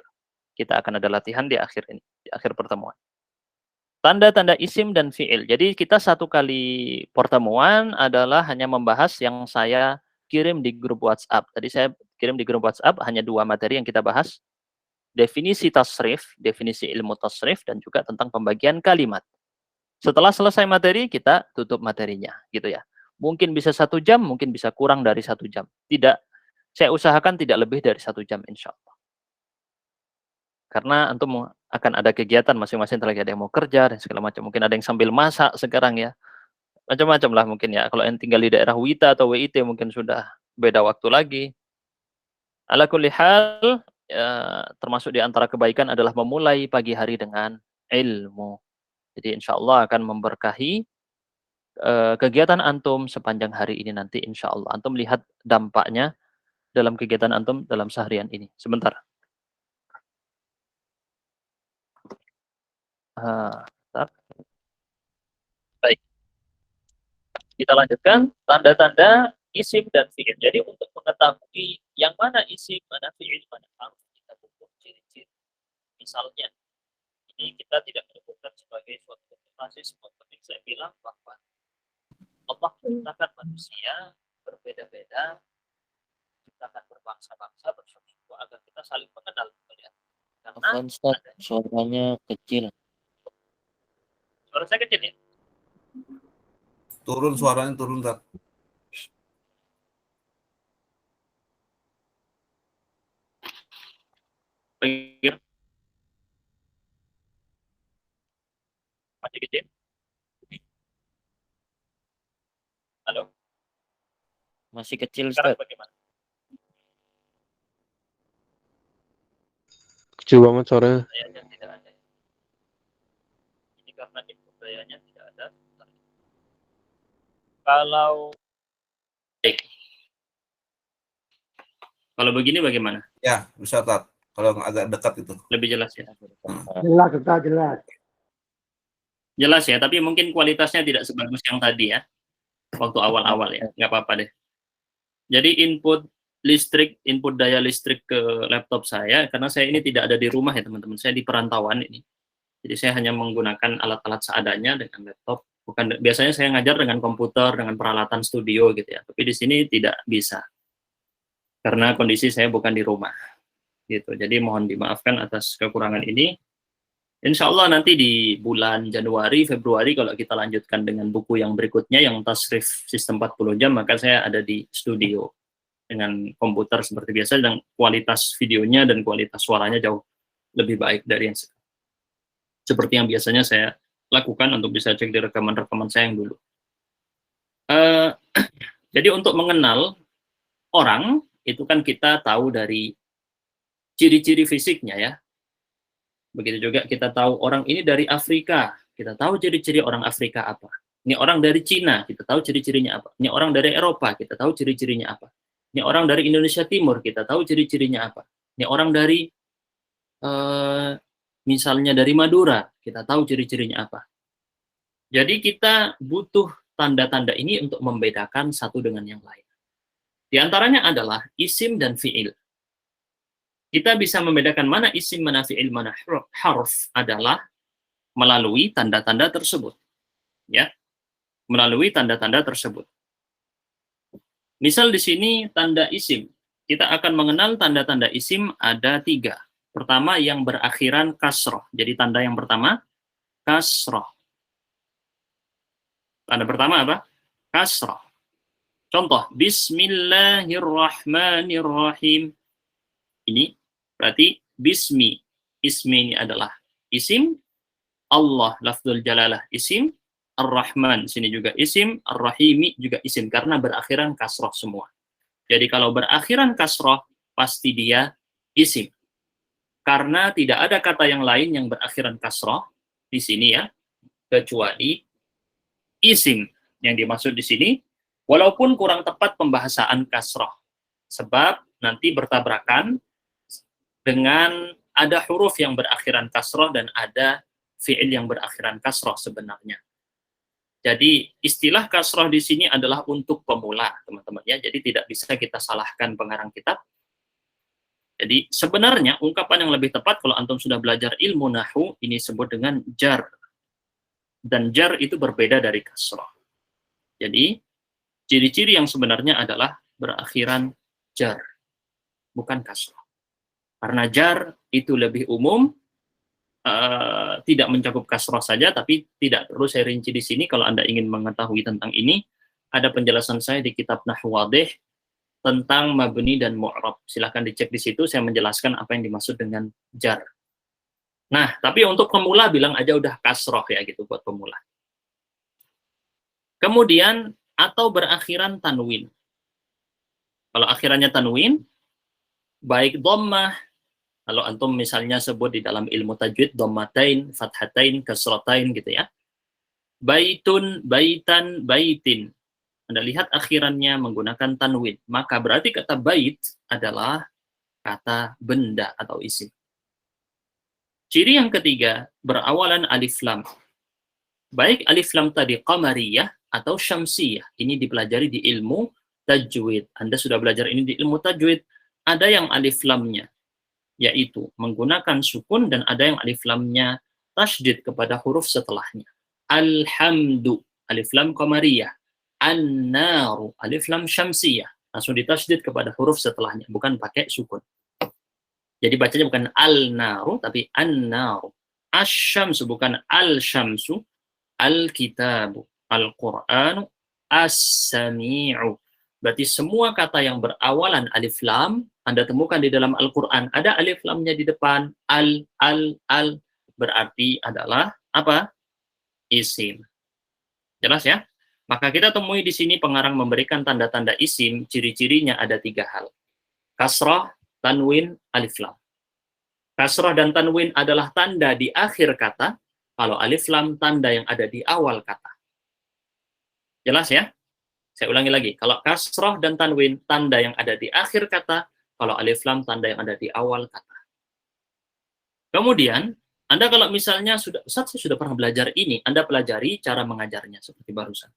Kita akan ada latihan di akhir ini, di akhir pertemuan. Tanda-tanda isim dan fi'il. Jadi kita satu kali pertemuan adalah hanya membahas yang saya kirim di grup WhatsApp. Tadi saya kirim di grup WhatsApp hanya 2 materi yang kita bahas. Definisi tasrif, definisi ilmu tasrif, dan juga tentang pembagian kalimat. Setelah selesai materi, kita tutup materinya, gitu ya. Mungkin bisa 1 jam, mungkin bisa kurang dari 1 jam. Tidak, saya usahakan tidak lebih dari 1 jam, insya Allah. Karena antum akan ada kegiatan masing-masing, lagi ada yang mau kerja dan segala macam. Mungkin ada yang sambil masak sekarang ya. Macam-macam lah mungkin ya. Kalau yang tinggal di daerah WITA atau WIT mungkin sudah beda waktu lagi. Ala kulli hal, termasuk di antara kebaikan adalah memulai pagi hari dengan ilmu. Jadi insya Allah akan memberkahi kegiatan antum sepanjang hari ini nanti insya Allah. Antum lihat dampaknya dalam kegiatan antum dalam seharian ini. Sebentar. Bentar. Baik. Kita lanjutkan tanda-tanda isim dan fi'il. Jadi untuk mengetahui yang mana isim, mana fi'il, mana harf, kita butuh ciri-ciri. Misalnya, ini kita tidak menyebutkan sebagai suatu konfirmasi, sebuah penting saya bilang bahwa Allah menciptakan manusia berbeda-beda, menciptakan berbangsa-bangsa, bersuku agar kita saling mengenal. Karena suaranya kecil. Suara saya kecil ya? Turun suaranya, turun, Ustaz. Masih kecil? Halo? Masih kecil, Sekarang Ustaz. bagaimana? Kecil banget suaranya. Saya tidak ada. Ini karena cahayanya tidak ada. Kalau baik. Kalau begini bagaimana? Ya, bisa Tat. Kalau agak dekat itu. Lebih jelas ya? Jelas, Ustaz, jelas. Jelas ya, tapi mungkin kualitasnya tidak sebagus yang tadi ya. Waktu awal-awal ya, nggak apa-apa deh. Jadi input daya listrik ke laptop saya, karena saya ini tidak ada di rumah ya teman-teman, saya di perantauan ini. Jadi saya hanya menggunakan alat-alat seadanya dengan laptop. Biasanya saya ngajar dengan komputer, dengan peralatan studio gitu ya. Tapi di sini tidak bisa, karena kondisi saya bukan di rumah. Gitu. Jadi mohon dimaafkan atas kekurangan ini. Insya Allah nanti di bulan Januari, Februari kalau kita lanjutkan dengan buku yang berikutnya yang tasrif sistem 40 jam, maka saya ada di studio dengan komputer seperti biasa dan kualitas videonya dan kualitas suaranya jauh lebih baik dari yang seperti yang biasanya saya lakukan untuk bisa cek di rekaman-rekaman saya yang dulu. Jadi untuk mengenal orang itu kan kita tahu dari ciri-ciri fisiknya ya. Begitu juga kita tahu orang ini dari Afrika, kita tahu ciri-ciri orang Afrika apa. Ini orang dari Cina, kita tahu ciri-cirinya apa. Ini orang dari Eropa, kita tahu ciri-cirinya apa. Ini orang dari Indonesia Timur, kita tahu ciri-cirinya apa. Ini orang dari misalnya dari Madura, kita tahu ciri-cirinya apa. Jadi kita butuh tanda-tanda ini untuk membedakan satu dengan yang lain. Di antaranya adalah isim dan fi'il. Kita bisa membedakan mana isim, mana fi'il, mana harf adalah melalui tanda-tanda tersebut. Ya, melalui tanda-tanda tersebut. Misal di sini tanda isim. Kita akan mengenal tanda-tanda isim ada 3. Pertama yang berakhiran kasroh. Jadi tanda yang pertama, kasroh. Tanda pertama apa? Kasroh. Contoh, Bismillahirrahmanirrahim. Ini berarti bismi. Ismi ini adalah isim. Allah, lafzul jalalah, isim. Ar-Rahman, sini juga isim. Ar-Rahimi juga isim. Karena berakhiran kasroh semua. Jadi kalau berakhiran kasroh, pasti dia isim. Karena tidak ada kata yang lain yang berakhiran kasroh di sini ya. Kecuali isim. Yang dimaksud di sini, walaupun kurang tepat pembahasan kasroh. Sebab nanti bertabrakan dengan ada huruf yang berakhiran kasroh dan ada fi'il yang berakhiran kasroh sebenarnya. Jadi istilah kasroh di sini adalah untuk pemula, teman-teman ya. Jadi tidak bisa kita salahkan pengarang kitab. Jadi sebenarnya ungkapan yang lebih tepat kalau antum sudah belajar ilmu nahwu ini disebut dengan jar. Dan jar itu berbeda dari kasroh. Jadi ciri-ciri yang sebenarnya adalah berakhiran jar, bukan kasroh. Karena jar itu lebih umum, tidak mencakup kasroh saja, tapi tidak perlu saya rinci di sini. Kalau Anda ingin mengetahui tentang ini, ada penjelasan saya di kitab Nahwu Wadih tentang mabni dan mu'rab. Silahkan dicek di situ, saya menjelaskan apa yang dimaksud dengan jar. Nah, tapi untuk pemula bilang aja udah kasroh ya gitu buat pemula. Kemudian, atau berakhiran tanwin. Kalau akhirannya tanwin, baik dhammah, kalau antum misalnya sebut di dalam ilmu tajwid dhammatain, fathatain, kasratain gitu ya. Baitun, baitan, baitin. Anda lihat akhirannya menggunakan tanwin. Maka berarti kata bait adalah kata benda atau isim. Ciri yang ketiga, berawalan alif lam. Baik alif lam tadi qamariyah atau syamsiyah. Ini dipelajari di ilmu tajwid. Anda sudah belajar ini di ilmu tajwid. Ada yang alif lamnya yaitu menggunakan sukun dan ada yang alif lamnya tasydid kepada huruf setelahnya. Alhamdu, alif lam qamariyah. An-naru, alif lam syamsiyah. Langsung ditasydid kepada huruf setelahnya, bukan pakai sukun. Jadi bacanya bukan al-naru, tapi an-naru. Asy-syamsu, bukan al-syamsu. Al-kitabu, al-Qur'anu, as-sami'u. Berarti semua kata yang berawalan alif lam, Anda temukan di dalam Al-Quran. Ada alif lamnya di depan, al, berarti adalah apa? Isim. Jelas ya? Maka kita temui di sini pengarang memberikan tanda-tanda isim, ciri-cirinya ada 3 hal. Kasrah, tanwin, alif lam. Kasrah dan tanwin adalah tanda di akhir kata. kalau alif lam tanda yang ada di awal kata. Jelas ya? Saya ulangi lagi. Kalau kasroh dan tanwin, tanda yang ada di akhir kata. Kalau alif lam, tanda yang ada di awal kata. Kemudian, Anda kalau misalnya Ustaz, saya sudah pernah belajar ini, Anda pelajari cara mengajarnya, seperti barusan.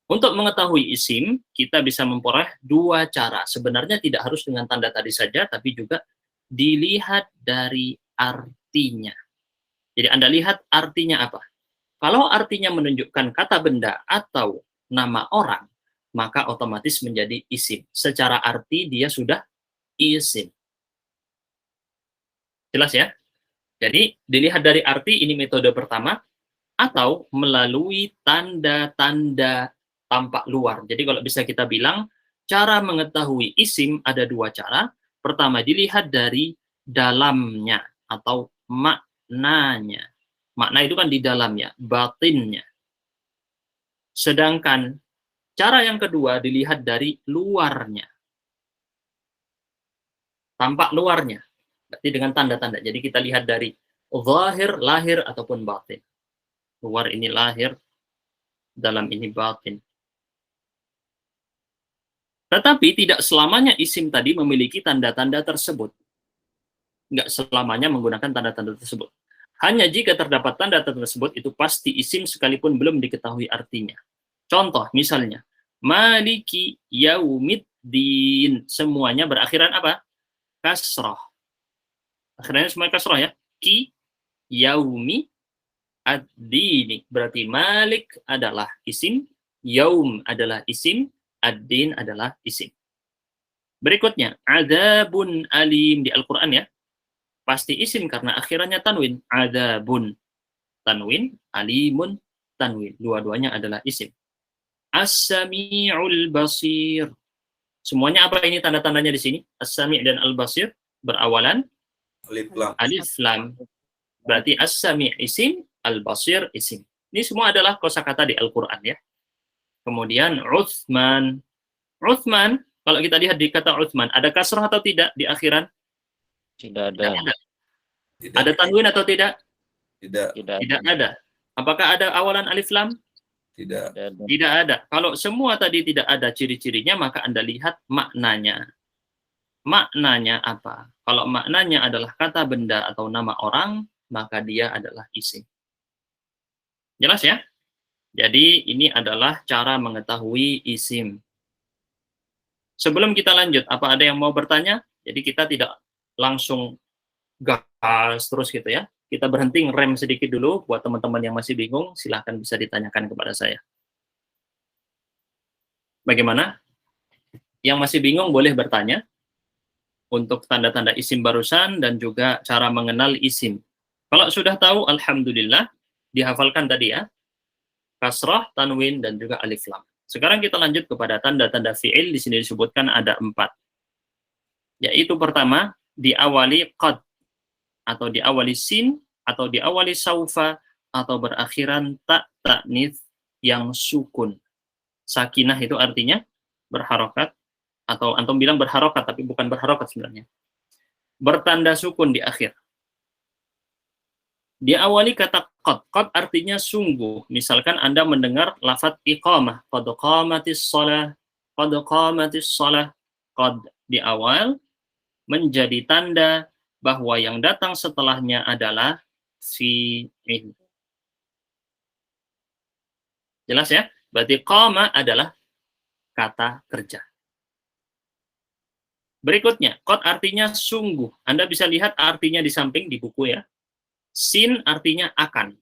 Untuk mengetahui isim, kita bisa memperoleh dua cara. Sebenarnya tidak harus dengan tanda tadi saja, tapi juga dilihat dari artinya. Jadi Anda lihat artinya apa. Kalau artinya menunjukkan kata benda atau nama orang, maka otomatis menjadi isim. Secara arti dia sudah isim. Jelas ya? Jadi dilihat dari arti, ini metode pertama, atau melalui tanda-tanda tampak luar. Jadi kalau bisa kita bilang, cara mengetahui isim ada dua cara. Pertama, dilihat dari dalamnya atau maknanya. Makna itu kan di dalamnya, batinnya. Sedangkan cara yang kedua dilihat dari luarnya. Tampak luarnya. Berarti dengan tanda-tanda. Jadi kita lihat dari zahir, lahir, ataupun batin. Luar ini lahir, dalam ini batin. Tetapi tidak selamanya isim tadi memiliki tanda-tanda tersebut. Enggak selamanya menggunakan tanda-tanda tersebut. Hanya jika terdapat tanda-tanda tersebut, itu pasti isim sekalipun belum diketahui artinya. Contoh, misalnya, Maliki Yaumiddin. Semuanya berakhiran apa? Kasrah. Akhirnya semua kasrah ya. Ki, Yaumi, Ad-dini. Berarti Malik adalah isim, Yaum adalah isim, Ad-din adalah isim. Berikutnya, Adzabun alim di Al-Quran ya. Pasti isim karena akhirannya tanwin. Adzabun. Tanwin, alimun, tanwin. Dua-duanya adalah isim. As-sami'ul basir. Semuanya apa ini tanda-tandanya di sini? As-sami' dan al-basir berawalan Alif lam. alif lam. Berarti as-sami' isim, al-basir isim. Ini semua adalah kosakata di Al-Qur'an ya. Kemudian Utsman. Utsman, kalau kita lihat di kata Utsman, ada kasrah atau tidak di akhiran? Tidak Tidak ada. ada. Tidak. Ada tanwin atau tidak? Tidak. Tidak Tidak ada. Apakah ada awalan alif lam? Tidak. ada. Tidak ada. Kalau semua tadi tidak ada ciri-cirinya, maka Anda lihat maknanya. Maknanya apa? Kalau maknanya adalah kata benda atau nama orang, maka dia adalah isim. Jelas ya? Jadi ini adalah cara mengetahui isim. Sebelum kita lanjut, apa ada yang mau bertanya? Jadi kita tidak langsung gas terus gitu ya. Kita berhenti ngerem sedikit dulu. Buat teman-teman yang masih bingung, silahkan bisa ditanyakan kepada saya. Bagaimana? Yang masih bingung boleh bertanya untuk tanda-tanda isim barusan dan juga cara mengenal isim. Kalau sudah tahu, alhamdulillah, dihafalkan tadi ya. Kasrah, tanwin, dan juga alif lam. Sekarang kita lanjut kepada tanda-tanda fi'il. Di sini disebutkan ada 4. Yaitu pertama, diawali qad, atau diawali sin, atau diawali saufa, atau berakhiran tak ta'nits yang sukun. Sakinah itu artinya berharokat, atau antum bilang berharokat, tapi bukan berharokat sebenarnya. Bertanda sukun di akhir. Diawali kata qad. Qad artinya sungguh. Misalkan Anda mendengar lafaz iqamah. Qad qamatis shalah. Qad qamatis shalah. Qad di awal menjadi tanda bahwa yang datang setelahnya adalah fi'il. Jelas ya? Berarti qama adalah kata kerja. Berikutnya, qad artinya sungguh. Anda bisa lihat artinya di samping di buku ya. Sin artinya akan.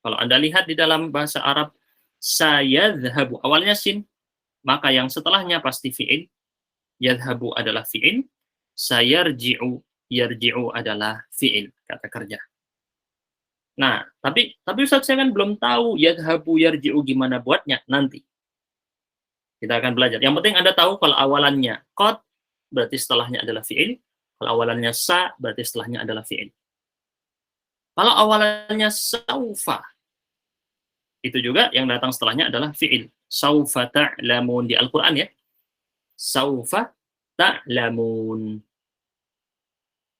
Kalau Anda lihat di dalam bahasa Arab, sayadhabu, awalnya sin, maka yang setelahnya pasti fi'il. Yadhabu adalah fi'il. Sayarji'u, yarji'u adalah fi'il, kata kerja. Nah, tapi Ustaz, saya kan belum tahu yadhabu, yarji'u gimana buatnya nanti. Kita akan belajar. Yang penting Anda tahu kalau awalannya qad, berarti setelahnya adalah fi'il. Kalau awalannya sa, berarti setelahnya adalah fi'il. Kalau awalannya saufa, itu juga yang datang setelahnya adalah fi'il. Saufa ta'lamun di Al-Quran ya. Saufa ta'lamun.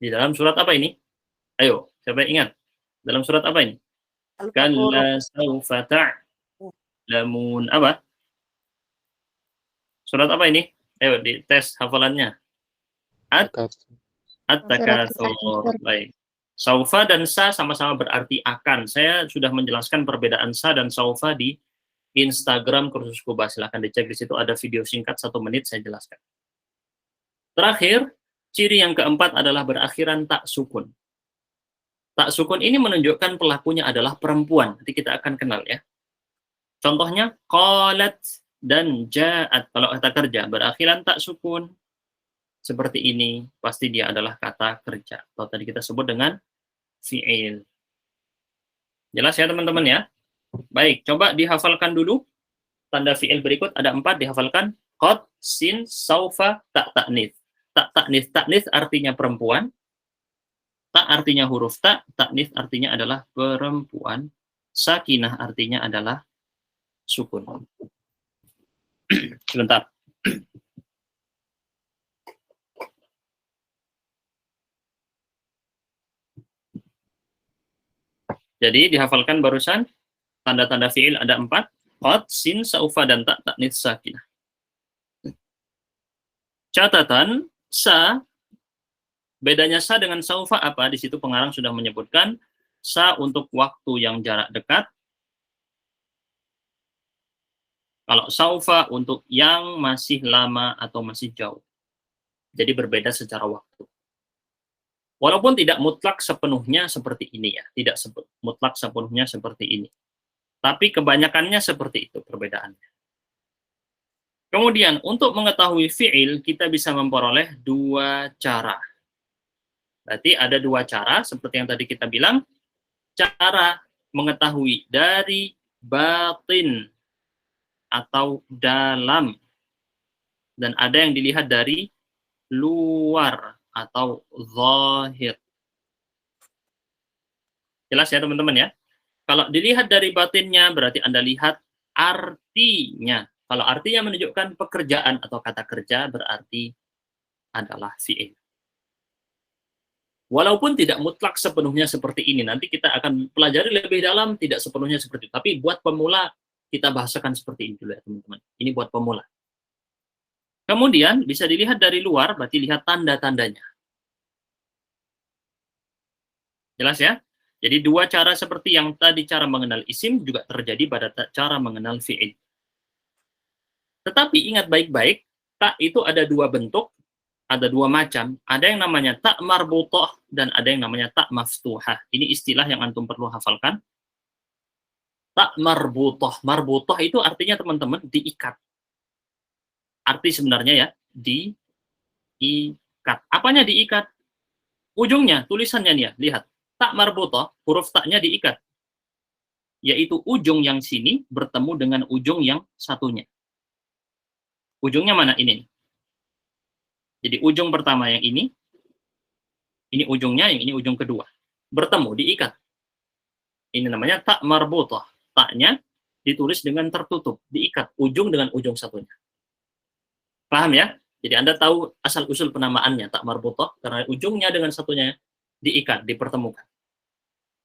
Di dalam surat apa ini? Ayo, siapa yang ingat? Dalam surat apa ini? Kalla sawfa ta'lamun. Apa? Surat apa ini? Ayo dites hafalannya. At-takatsur. Baik. Saufa dan sa sama-sama berarti akan. Saya sudah menjelaskan perbedaan sa dan saufa di Instagram kursus Kuba. Silahkan dicek, di situ ada video singkat 1 menit saya jelaskan. Terakhir, ciri yang keempat adalah berakhiran tak sukun. Tak sukun ini menunjukkan pelakunya adalah perempuan. Nanti kita akan kenal ya. Contohnya qalat dan ja'at. Kalau kata kerja berakhiran tak sukun seperti ini, pasti dia adalah kata kerja. Atau tadi kita sebut dengan fi'il. Jelas ya teman-teman ya? Baik, coba dihafalkan dulu. Tanda fi'il berikut ada 4, dihafalkan. Qad, sin, saufa, tak ta'nits. Tak ta'nits. Ta'nits artinya perempuan. Tak artinya huruf tak. Ta'nits artinya adalah perempuan. Sakinah artinya adalah sukun. Sebentar. Jadi dihafalkan barusan, tanda-tanda fi'il ada 4, qad, sin, saufa, dan tak ta'nits sakinah. Catatan, sa, bedanya sa dengan saufa apa? Di situ pengarang sudah menyebutkan, sa untuk waktu yang jarak dekat, kalau saufa untuk yang masih lama atau masih jauh. Jadi berbeda secara waktu. Walaupun tidak mutlak sepenuhnya seperti ini ya, tidak mutlak sepenuhnya seperti ini. Tapi kebanyakannya seperti itu perbedaannya. Kemudian untuk mengetahui fi'il kita bisa memperoleh 2 cara. Berarti ada 2 cara seperti yang tadi kita bilang. Cara mengetahui dari batin atau dalam. Dan ada yang dilihat dari luar atau zahir. Jelas ya teman-teman ya? Kalau dilihat dari batinnya berarti Anda lihat artinya. Kalau artinya menunjukkan pekerjaan atau kata kerja berarti adalah fi'il. Walaupun tidak mutlak sepenuhnya seperti ini. Nanti kita akan pelajari lebih dalam, tidak sepenuhnya seperti itu. Tapi buat pemula kita bahasakan seperti ini dulu ya teman-teman. Ini buat pemula. Kemudian bisa dilihat dari luar, berarti lihat tanda-tandanya. Jelas ya? Jadi 2 cara seperti yang tadi cara mengenal isim juga terjadi pada cara mengenal fi'il. Tetapi ingat baik-baik, tak itu ada 2 bentuk, ada 2 macam. Ada yang namanya tak marbutah dan ada yang namanya tak maftuhah. Ini istilah yang antum perlu hafalkan. Tak marbutah. Marbutah itu artinya teman-teman diikat. Arti sebenarnya ya, diikat. Apanya diikat? Ujungnya, tulisannya nih ya, lihat. Tak marbutah, huruf taknya diikat. Yaitu ujung yang sini bertemu dengan ujung yang satunya. Ujungnya mana? Ini. Jadi ujung pertama yang ini ujungnya, yang ini ujung kedua. Bertemu, diikat. Ini namanya tak marbutah. Taknya ditulis dengan tertutup, diikat. Ujung dengan ujung satunya. Paham ya? Jadi Anda tahu asal-usul penamaannya, tak marbutah, karena ujungnya dengan satunya diikat, dipertemukan.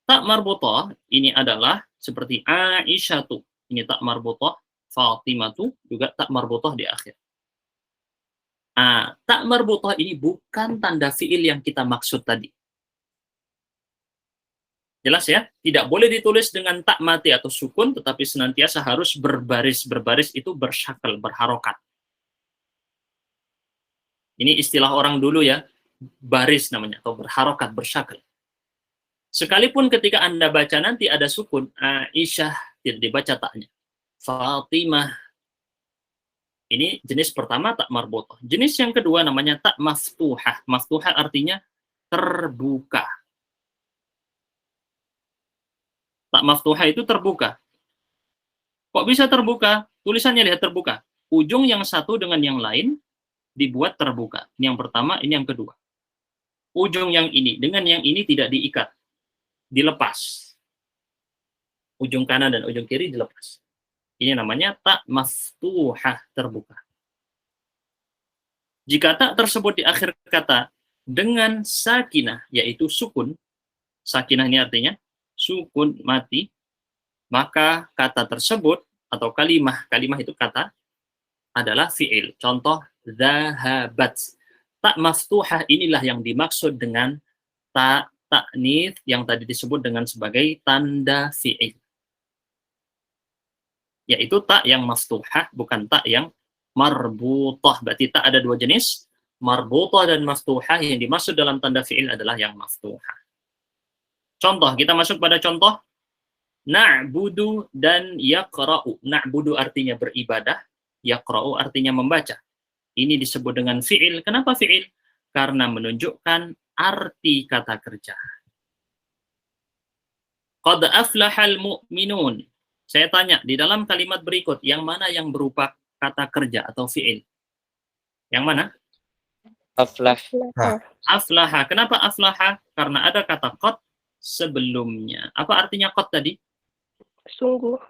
Tak marbutah ini adalah seperti Aisyatu. Ini tak marbutah, Fatimatu juga tak marbutah di akhir. Tak marbutah ini bukan tanda fi'il yang kita maksud tadi. Jelas ya? Tidak boleh ditulis dengan tak mati atau sukun, tetapi senantiasa harus berbaris. Berbaris itu bersyakal, berharokat. Ini istilah orang dulu ya, baris namanya, atau berharokat, bersyakal. Sekalipun ketika Anda baca nanti ada sukun, Aisyah, tidak dibaca taknya. Fatimah. Ini jenis pertama tak marbutah. Jenis yang kedua namanya tak maftuhah. Maftuhah artinya terbuka. Tak maftuhah itu terbuka. Kok bisa terbuka? Tulisannya lihat terbuka. Ujung yang satu dengan yang lain dibuat terbuka. Ini yang pertama, ini yang kedua. Ujung yang ini dengan yang ini tidak diikat. Dilepas. Ujung kanan dan ujung kiri dilepas. Ini namanya tak maftuhah, terbuka. Jika tak tersebut di akhir kata dengan sakinah, yaitu sukun. Sakinah ini artinya sukun mati, maka kata tersebut atau kalimah itu kata adalah fi'il. Contoh zahabat. Tak maftuhah inilah yang dimaksud dengan tak ta'nits yang tadi disebut dengan sebagai tanda fi'il. Yaitu tak yang maftuhah, bukan tak yang marbutah. Berarti tak ada dua jenis, marbutah dan maftuhah. Yang dimaksud dalam tanda fi'il adalah yang maftuhah. Contoh, kita masuk pada contoh na'budu dan yaqra'u. Na'budu artinya beribadah, yaqra'u artinya membaca. Ini disebut dengan fi'il. Kenapa fi'il? Karena menunjukkan arti kata kerja. Qad aflahal mu'minun. Saya tanya, di dalam kalimat berikut, yang mana yang berupa kata kerja atau fi'il? Yang mana? Aflah. Aflaha. Kenapa aflaha? Karena ada kata qad sebelumnya. Apa artinya qad tadi? Sungguh.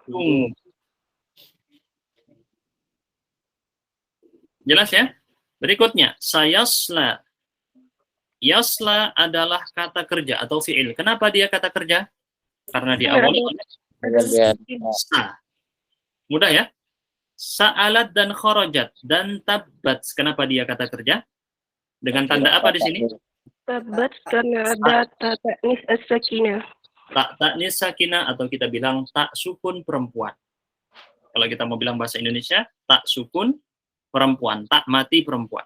Jelas ya? Berikutnya, sayasla. Yasla adalah kata kerja atau fi'il. Kenapa dia kata kerja? Karena diawali oleh sa. Mudah ya? Sa'alat dan kharajat dan tabbat. Kenapa dia kata kerja? Dengan tanda apa di sini? Tabat karena ada ta'nis as-sakinah. Tak ta'nis sakinah atau kita bilang tak sukun perempuan. Kalau kita mau bilang bahasa Indonesia, tak sukun perempuan, tak mati perempuan.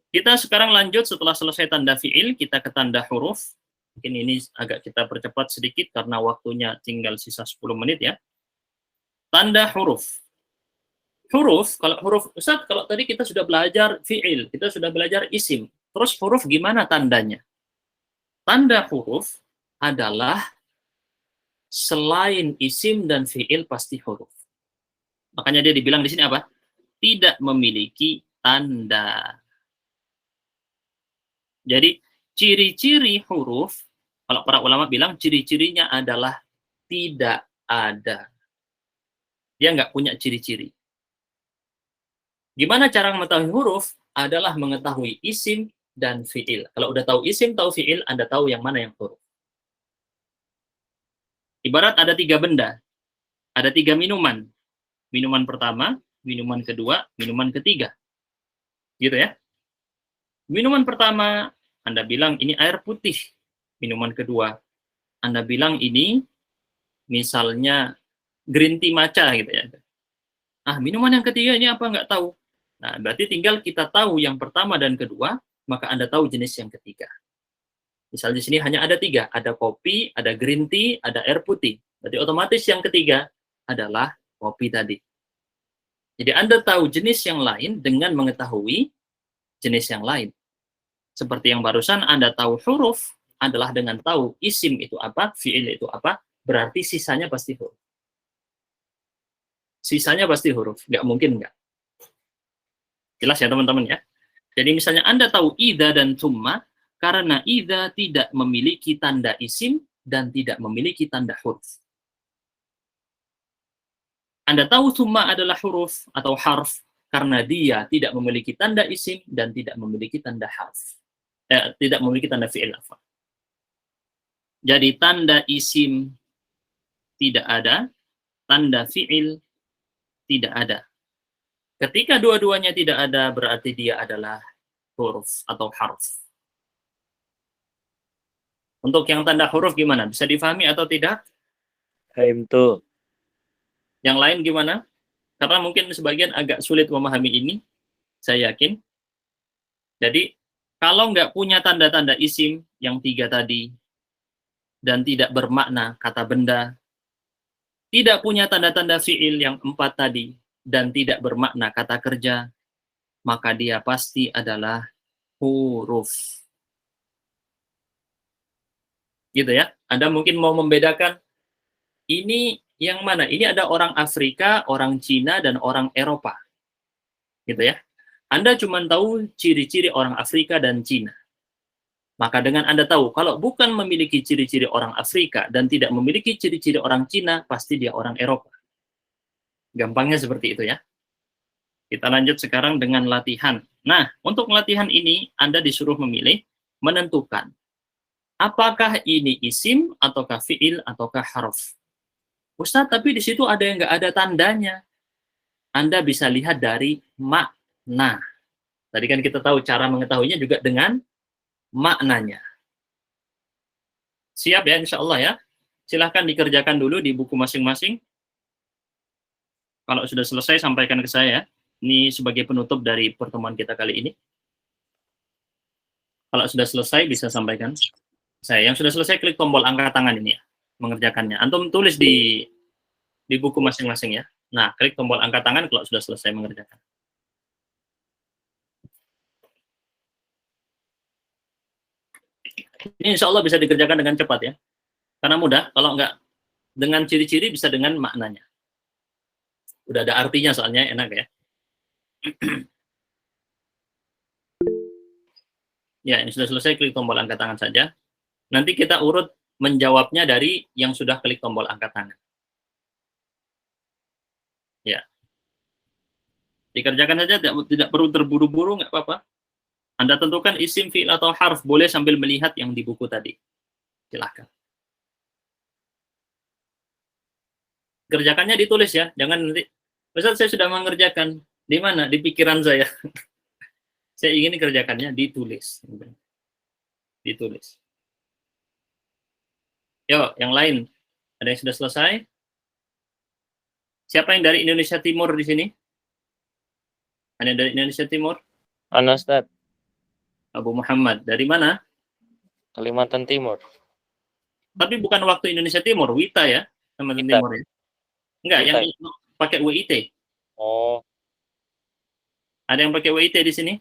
Kita sekarang lanjut setelah selesai tanda fi'il, kita ke tanda huruf. Mungkin ini agak kita percepat sedikit karena waktunya tinggal sisa 10 menit ya. Tanda huruf. Huruf, kalau huruf, Ustaz, kalau tadi kita sudah belajar fi'il, kita sudah belajar isim. Terus huruf gimana tandanya? Tanda huruf adalah selain isim dan fi'il pasti huruf. Makanya dia dibilang di sini apa? Tidak memiliki tanda. Jadi ciri-ciri huruf, kalau para ulama bilang ciri-cirinya adalah tidak ada. Dia nggak punya ciri-ciri. Gimana cara mengetahui huruf? Adalah mengetahui isim dan fi'il. Kalau udah tahu isim, tahu fi'il, Anda tahu yang mana yang huruf. Ibarat ada 3 benda. Ada 3 minuman. Minuman pertama, minuman kedua, minuman ketiga. Gitu ya. Minuman pertama, Anda bilang ini air putih. Minuman kedua, Anda bilang ini misalnya green tea matcha gitu ya. Ah, minuman yang ketiga ini apa nggak tahu. Nah, berarti tinggal kita tahu yang pertama dan kedua, maka Anda tahu jenis yang ketiga. Misalnya di sini hanya ada 3, ada kopi, ada green tea, ada air putih. Berarti otomatis yang ketiga adalah kopi tadi. Jadi Anda tahu jenis yang lain dengan mengetahui jenis yang lain. Seperti yang barusan Anda tahu huruf adalah dengan tahu isim itu apa, fi'il itu apa, berarti sisanya pasti huruf. Sisanya pasti huruf, nggak mungkin nggak. Jelas ya teman-teman ya? Jadi misalnya Anda tahu idza dan tsumma, karena idza tidak memiliki tanda isim dan tidak memiliki tanda huruf. Anda tahu tsumma adalah huruf atau harf karena dia tidak memiliki tanda isim dan tidak memiliki tanda harf. Tidak memiliki tanda fi'il. Jadi tanda isim tidak ada, tanda fi'il tidak ada. Ketika dua-duanya tidak ada, berarti dia adalah huruf atau harf. Untuk yang tanda huruf gimana? Bisa difahami atau tidak? Haim tuh. Yang lain gimana? Karena mungkin sebagian agak sulit memahami ini, saya yakin. Jadi, kalau nggak punya tanda-tanda isim yang 3 tadi, dan tidak bermakna kata benda, tidak punya tanda-tanda fi'il yang 4 tadi, dan tidak bermakna kata kerja, maka dia pasti adalah huruf. Gitu ya. Anda mungkin mau membedakan, ini yang mana? Ini ada orang Afrika, orang Cina, dan orang Eropa. Gitu ya. Anda cuma tahu ciri-ciri orang Afrika dan Cina. Maka dengan Anda tahu, kalau bukan memiliki ciri-ciri orang Afrika dan tidak memiliki ciri-ciri orang Cina, pasti dia orang Eropa. Gampangnya seperti itu ya. Kita lanjut sekarang dengan latihan. Nah, untuk latihan ini, Anda disuruh memilih, menentukan apakah ini isim, ataukah fi'il, ataukah harf. Ustaz, tapi di situ ada yang nggak ada tandanya. Anda bisa lihat dari makna. Tadi kan kita tahu cara mengetahuinya juga dengan maknanya. Siap ya, insya Allah ya. Silahkan dikerjakan dulu di buku masing-masing. Kalau sudah selesai, sampaikan ke saya. Ini sebagai penutup dari pertemuan kita kali ini. Kalau sudah selesai, bisa sampaikan saya. Yang sudah selesai, klik tombol angkat tangan ini ya, mengerjakannya. Antum tulis di buku masing-masing ya. Nah, klik tombol angkat tangan kalau sudah selesai mengerjakan. Ini insya Allah bisa dikerjakan dengan cepat ya. Karena mudah, kalau enggak dengan ciri-ciri bisa dengan maknanya. Udah ada artinya soalnya, enak ya. Ya, ini sudah selesai, klik tombol angkat tangan saja. Nanti kita urut menjawabnya dari yang sudah klik tombol angkat tangan. Ya. Dikerjakan saja, tidak perlu terburu-buru, nggak apa-apa. Anda tentukan isim, fi'il, atau harf, boleh sambil melihat yang di buku tadi. Silahkan. Kerjakannya ditulis ya, jangan nanti, Ustaz saya sudah mengerjakan. Di mana? Di pikiran saya. Saya ingin kerjakannya ditulis. Ditulis. Yo, yang lain. Ada yang sudah selesai? Siapa yang dari Indonesia Timur di sini? Ada yang dari Indonesia Timur? Ana Ustaz, Abu Muhammad. Dari mana? Kalimantan Timur. Tapi bukan waktu Indonesia Timur, WITA ya? Kalimantan WITA. Timur ya? Enggak, WITA. yang pakai WIT. Oh, Ada yang pakai WIT di sini?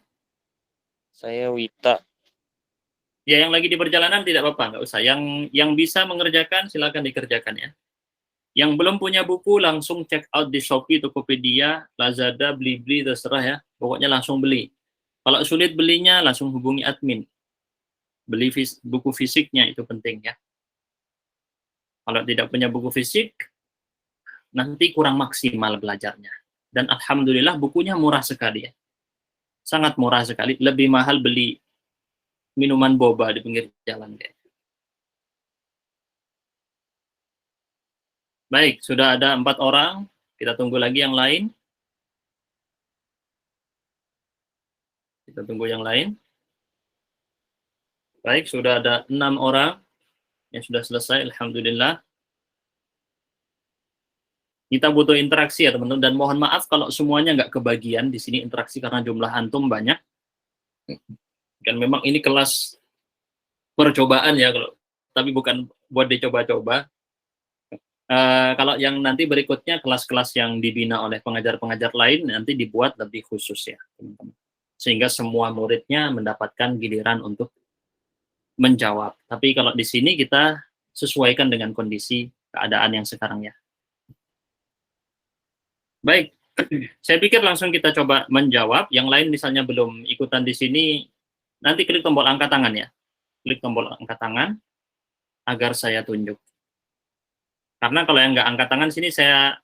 saya Wita. Ya, yang lagi di perjalanan tidak apa-apa, nggak usah. Yang bisa mengerjakan, silakan dikerjakan ya. Yang belum punya buku, langsung check out di Shopee, Tokopedia, Lazada, Blibli, terserah ya. Pokoknya langsung beli. Kalau sulit belinya, langsung hubungi admin. Beli buku fisiknya, itu penting ya. Kalau tidak punya buku fisik, nanti kurang maksimal belajarnya. Dan alhamdulillah bukunya murah sekali ya. Sangat murah sekali, lebih mahal beli minuman boba di pinggir jalan. Baik, sudah ada 4 orang. Kita tunggu lagi yang lain. Kita tunggu yang lain. Baik, sudah ada 6 orang yang sudah selesai, alhamdulillah. Kita butuh interaksi ya teman-teman, dan mohon maaf kalau semuanya nggak kebagian di sini interaksi karena jumlah antum banyak. Dan memang ini kelas percobaan ya, tapi bukan buat dicoba-coba. Kalau yang nanti berikutnya kelas-kelas yang dibina oleh pengajar-pengajar lain nanti dibuat lebih khusus ya teman-teman, sehingga semua muridnya mendapatkan giliran untuk menjawab. Tapi kalau di sini kita sesuaikan dengan kondisi keadaan yang sekarang ya. Baik, saya pikir langsung kita coba menjawab. Yang lain misalnya belum ikutan di sini, nanti klik tombol angkat tangan ya. Klik tombol angkat tangan agar saya tunjuk. Karena kalau yang nggak angkat tangan sini saya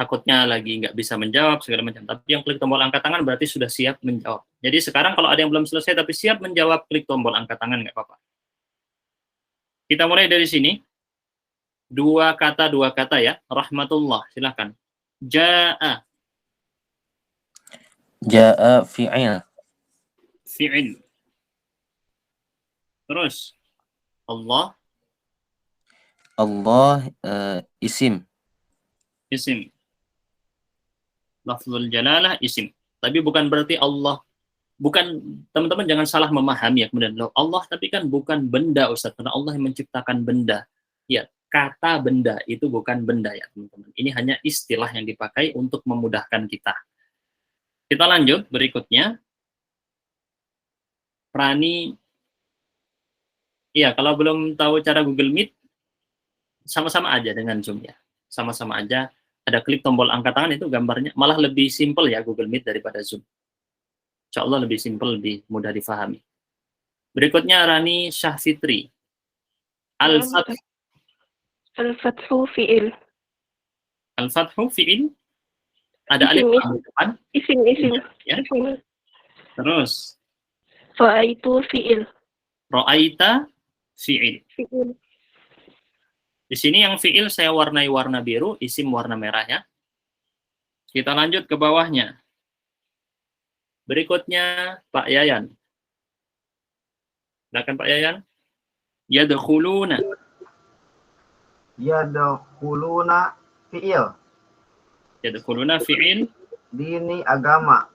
takutnya lagi nggak bisa menjawab segala macam. Tapi yang klik tombol angkat tangan berarti sudah siap menjawab. Jadi sekarang kalau ada yang belum selesai tapi siap menjawab, klik tombol angkat tangan, nggak apa-apa. Kita mulai dari sini. Dua kata ya. Rahmatullah, silahkan. Ja'a. Ja'a fi'il. Fi'il. Terus. Allah. Allah isim. Isim. Lafzul jalalah isim. Tapi bukan berarti Allah. Bukan, teman-teman jangan salah memahami ya. Kemudian Allah tapi kan bukan benda Ustaz. Karena Allah yang menciptakan benda. Ya, kata benda itu bukan benda ya teman-teman. Ini hanya istilah yang dipakai untuk memudahkan kita. Kita lanjut berikutnya. Rani. Iya, kalau belum tahu cara Google Meet, sama-sama aja dengan Zoom ya. Sama-sama aja. Ada klik tombol angkat tangan itu gambarnya. Malah lebih simple ya Google Meet daripada Zoom. Insya Allah lebih simple, lebih mudah difahami. Berikutnya Rani Syahfitri. Al-Fath. Al-Fathu fi'il. Al-Fathu fi'il. Ada alif Isim, di depan. Isim. Ya. Isim. Terus Ra'aitu fi'il. Ra'aita fi'il. Fi'il. Di sini yang fiil saya warnai warna biru, isim warna merah ya. Kita lanjut ke bawahnya. Berikutnya Pak Yayan. Silakan Pak Yayan. Yadkhuluna. Yadkhuluna fi'il. Yadkhuluna fiil. Dini agama.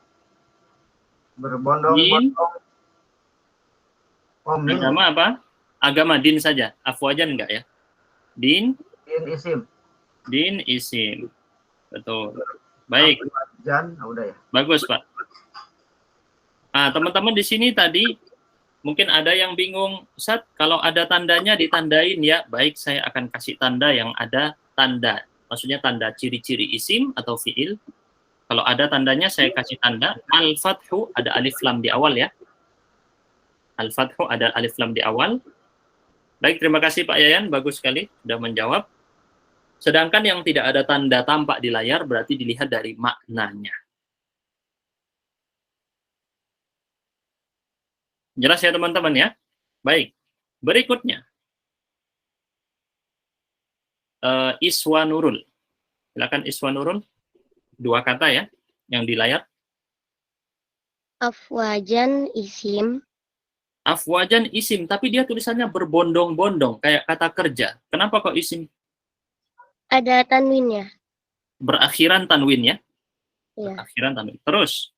Berbondong-bondong. Oh, min. Agama apa? Agama din saja. Afwajan enggak ya? Din. Din isim. Din isim. Betul. Baik. Jan, udah ya. Bagus, Pak. Nah, teman-teman di sini tadi mungkin ada yang bingung, Ustaz, kalau ada tandanya ditandain ya. Baik, saya akan kasih tanda yang ada tanda. Maksudnya tanda ciri-ciri isim atau fiil. Kalau ada tandanya saya kasih tanda. Al-Fathu ada alif lam di awal ya. Al-Fathu ada alif lam di awal. Baik, terima kasih Pak Yayan, bagus sekali sudah menjawab. Sedangkan yang tidak ada tanda tampak di layar berarti dilihat dari maknanya. Jelas ya teman-teman ya? Baik, berikutnya. Iswanurul. Silakan Iswanurul. 2 kata ya, yang di layar. Afwajan isim. Afwajan isim, tapi dia tulisannya berbondong-bondong, kayak kata kerja. Kenapa kok isim? Ada tanwinnya. Berakhiran tanwin ya? Ya. Berakhiran tanwin. Terus,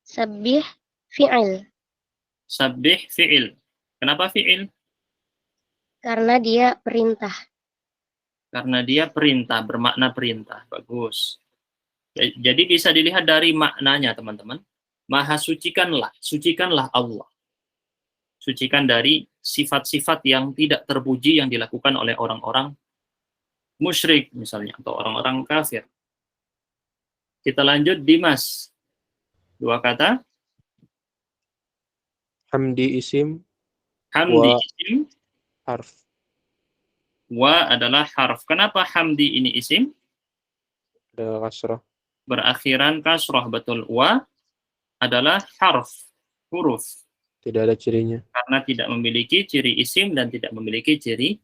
Sabih fi'il. sabih fi'il. Kenapa fi'il? Karena dia perintah. Karena dia perintah, bermakna perintah. Bagus. Jadi bisa dilihat dari maknanya, teman-teman. Maha sucikanlah Allah. Sucikan dari sifat-sifat yang tidak terpuji yang dilakukan oleh orang-orang musyrik misalnya, atau orang-orang kafir. Kita lanjut, Dimas. 2 kata. Hamdi isim, Hamdi Wa. isim, harf. wa adalah harf. Kenapa hamdi ini isim? Ada kasrah. Berakhiran kasroh, betul. Wa adalah harf, huruf. Tidak ada cirinya. Karena tidak memiliki ciri isim dan tidak memiliki ciri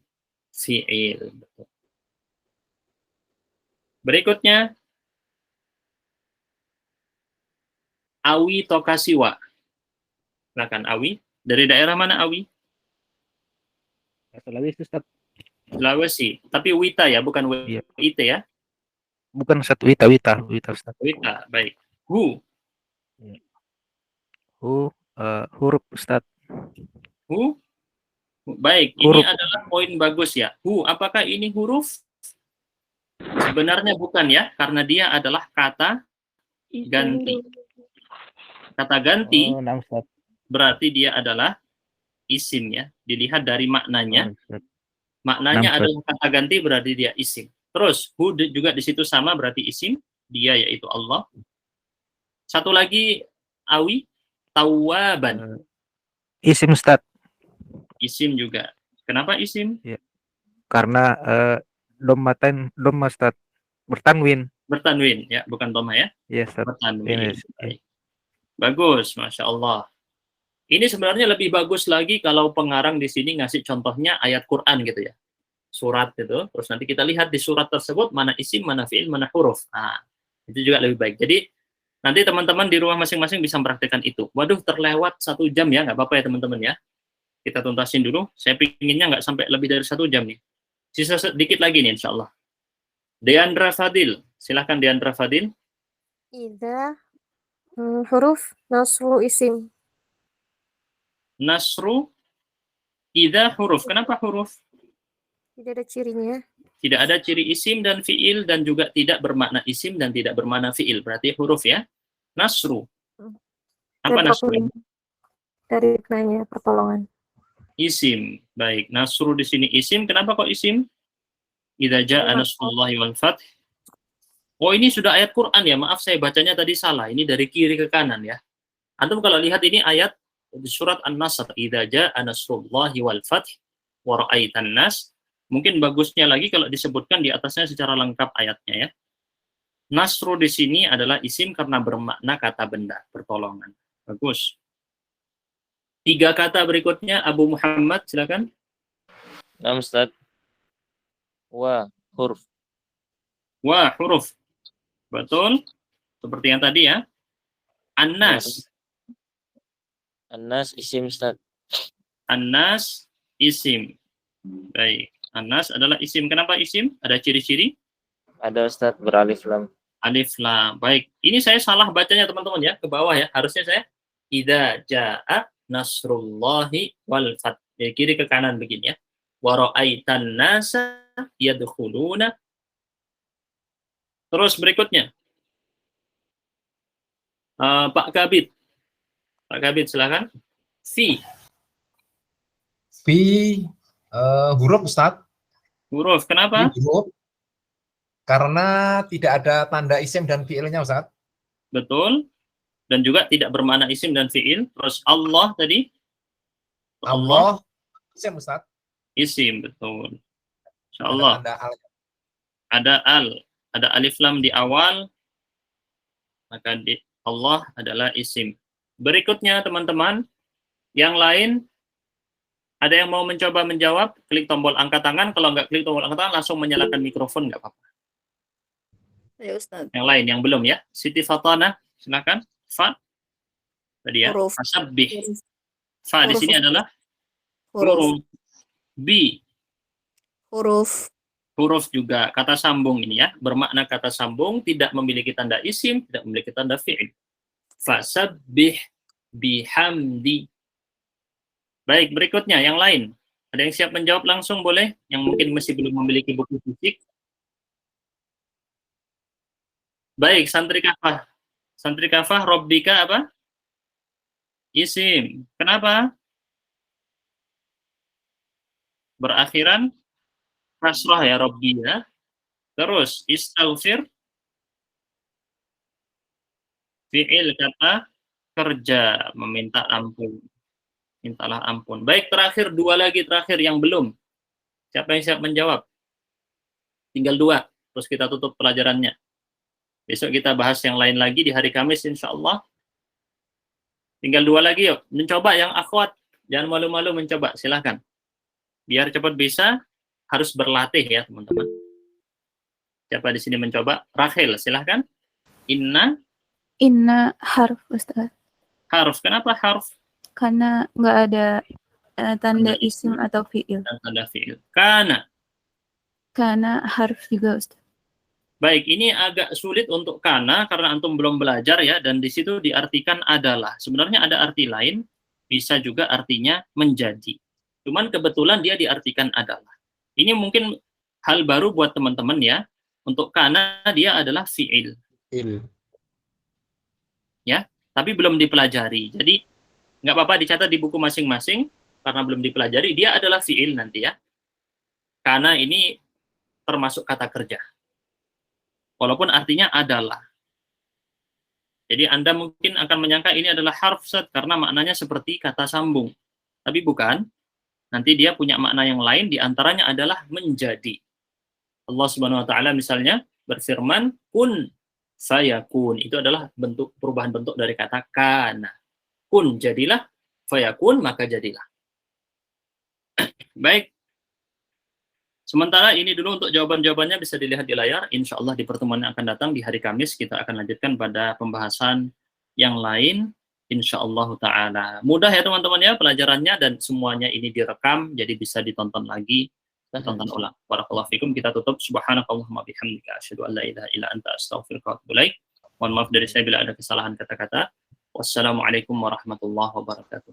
fi'il. Betul. Berikutnya, Awi Tokasiwa. Silakan Awi. Dari daerah mana Awi? Sulawesi, Ustaz. Sulawesi. Tapi Wita ya, bukan Iya. Wite ya. Bukan Ustaz, Wita, Ustaz. Wita, baik. Hu. Huruf, Ustaz. Hu. Baik, Huruf. ini adalah poin bagus ya. Hu, apakah ini huruf? Sebenarnya bukan ya, karena dia adalah kata ganti. Kata ganti Oh, nah, Ustaz. berarti dia adalah isim ya. Dilihat dari maknanya. Oh, Ustaz. Maknanya Nah, adalah kata ganti berarti dia isim. Terus hu juga di situ sama berarti isim. Dia yaitu Allah. Satu lagi Awi, Tawaban. Isim, Ustaz. Isim juga. Kenapa isim? Karena domma, Ustaz. Bertanwin. Bertanwin ya, bukan dhamma ya. Yes, Ustaz. Bertanwin. Yes. Baik. Bagus, Masya Allah. Ini sebenarnya lebih bagus lagi kalau pengarang di sini ngasih contohnya ayat Quran gitu ya. Surat gitu. Terus nanti kita lihat di surat tersebut mana isim, mana fi'il, mana huruf. Nah, itu juga lebih baik. Jadi nanti teman-teman di rumah masing-masing bisa mempraktikkan itu. Waduh, terlewat 1 jam ya, nggak apa-apa ya teman-teman ya. Kita tuntasin dulu. Saya pinginnya nggak sampai lebih dari 1 jam nih. Sisa sedikit lagi nih insya Allah. Deandra Fadil. Silahkan Deandra Fadil. Idza huruf nasru isim. Nasru. Idza huruf. Kenapa huruf? Tidak ada cirinya. Tidak ada ciri isim dan fiil dan juga tidak bermakna isim dan tidak bermakna fiil. Berarti huruf ya. Nasru. Apa nasru? Dari maknanya pertolongan. Isim. Baik. Nasru di sini isim. Kenapa kok isim? Idza jaa nasrullahi wal fath. Oh, ini sudah ayat Quran ya. Maaf saya bacanya tadi salah. Ini dari kiri ke kanan ya. Antum kalau lihat ini ayat di surat An-Nasr. Idza jaa nasrullahi wal fath wa ra'aitan nas. Mungkin bagusnya lagi kalau disebutkan di atasnya secara lengkap ayatnya ya. Nasru di sini adalah isim karena bermakna kata benda, pertolongan. Bagus. 3 kata berikutnya Abu Muhammad, silakan. Nah, Ustaz. Wa huruf. Wa huruf. Betul. Seperti yang tadi ya. An-nas. Anas isim Ustaz. An-nas isim. Baik. An-nas adalah isim. Kenapa isim? Ada ciri-ciri? Ada Ustaz beralif lam. Alif lam. Baik. Ini saya salah bacanya teman-teman ya. Ke bawah ya. Harusnya saya idza jaa nasrullahi wal fath. Dari kiri ke kanan begini ya. Wa ra'aitan nasa yadkhuluna. Terus berikutnya. Pak Kabid. Pak Kabid silakan. Fi. Fi huruf Ustaz. Huruf. Kenapa? Fi huruf. Karena tidak ada tanda isim dan fiilnya Ustaz. Betul. Dan juga tidak bermakna isim dan fiil. Terus Allah tadi. Allah isim Ustaz. Isim, betul. Ada Insyaallah. tanda al. Ada al. Ada alif lam di awal. Maka Allah adalah isim. Berikutnya teman-teman. Yang lain. Ada yang mau mencoba menjawab? Klik tombol angkat tangan. Kalau nggak klik tombol angkat tangan, langsung menyalakan mikrofon. Nggak apa-apa. Ya Ustaz. Yang lain, yang belum ya. Siti Fatana, silakan. Fa. Tadi ya. Huruf. Fasabbih. Fa di Huruf. sini adalah Huruf. huruf. B. Huruf. Huruf juga kata sambung ini ya. Bermakna kata sambung, tidak memiliki tanda isim, tidak memiliki tanda fi'il. Fasabbih bihamdi. Baik, berikutnya yang lain. Ada yang siap menjawab langsung boleh? Yang mungkin masih belum memiliki buku fisik. Baik, santri kafah. Santri kafah, Rabbika apa? Isim. Kenapa? Berakhiran kasrah ya, Rabbi ya. Terus, istaghfir. Fi'il kata kerja, meminta ampun. Mintalah ampun. Baik, terakhir dua lagi terakhir yang belum. Siapa yang siap menjawab? Tinggal dua, terus kita tutup pelajarannya. Besok kita bahas yang lain lagi di hari Kamis insya Allah. Tinggal dua lagi yuk. Mencoba yang akhwat. Jangan malu-malu mencoba, silahkan. Biar cepat bisa, harus berlatih ya teman-teman. Siapa di sini mencoba? Rahel, silahkan. Inna Harf Ustaz. harf. Kenapa harf? Karena nggak ada tanda isim atau fiil. Dan tanda fi'il. Karena harf juga Ustaz. baik, ini agak sulit untuk karena antum belum belajar ya, dan di situ diartikan adalah. Sebenarnya ada arti lain, bisa juga artinya menjadi. Cuman kebetulan dia diartikan adalah. Ini mungkin hal baru buat teman-teman ya. Untuk karena dia adalah fi'il. Ya, tapi belum dipelajari. Jadi nggak apa-apa dicatat di buku masing-masing karena belum dipelajari. Dia adalah fi'il nanti ya. Karena ini termasuk kata kerja. Walaupun artinya adalah. Jadi Anda mungkin akan menyangka ini adalah harf Ustaz, karena maknanya seperti kata sambung. Tapi bukan. Nanti dia punya makna yang lain, diantaranya adalah menjadi. Allah Subhanahu Wa Taala misalnya berfirman, kun fayakun. Itu adalah bentuk perubahan bentuk dari kata kana. Kun jadilah, fayakun maka jadilah. Baik. Sementara ini dulu untuk jawaban-jawabannya bisa dilihat di layar. Insya Allah di pertemuan yang akan datang di hari Kamis kita akan lanjutkan pada pembahasan yang lain. Insya Allah Ta'ala. Mudah ya teman-teman ya pelajarannya, dan semuanya ini direkam jadi bisa ditonton lagi dan tonton ulang. Barakallahu fikum. Kita tutup. Subhanakallahumma bihamdika asyhadu an la ilaha illa anta astaghfiruka wa atubu ilaik. Mohon maaf dari saya bila ada kesalahan kata-kata. Wassalamualaikum warahmatullahi wabarakatuh.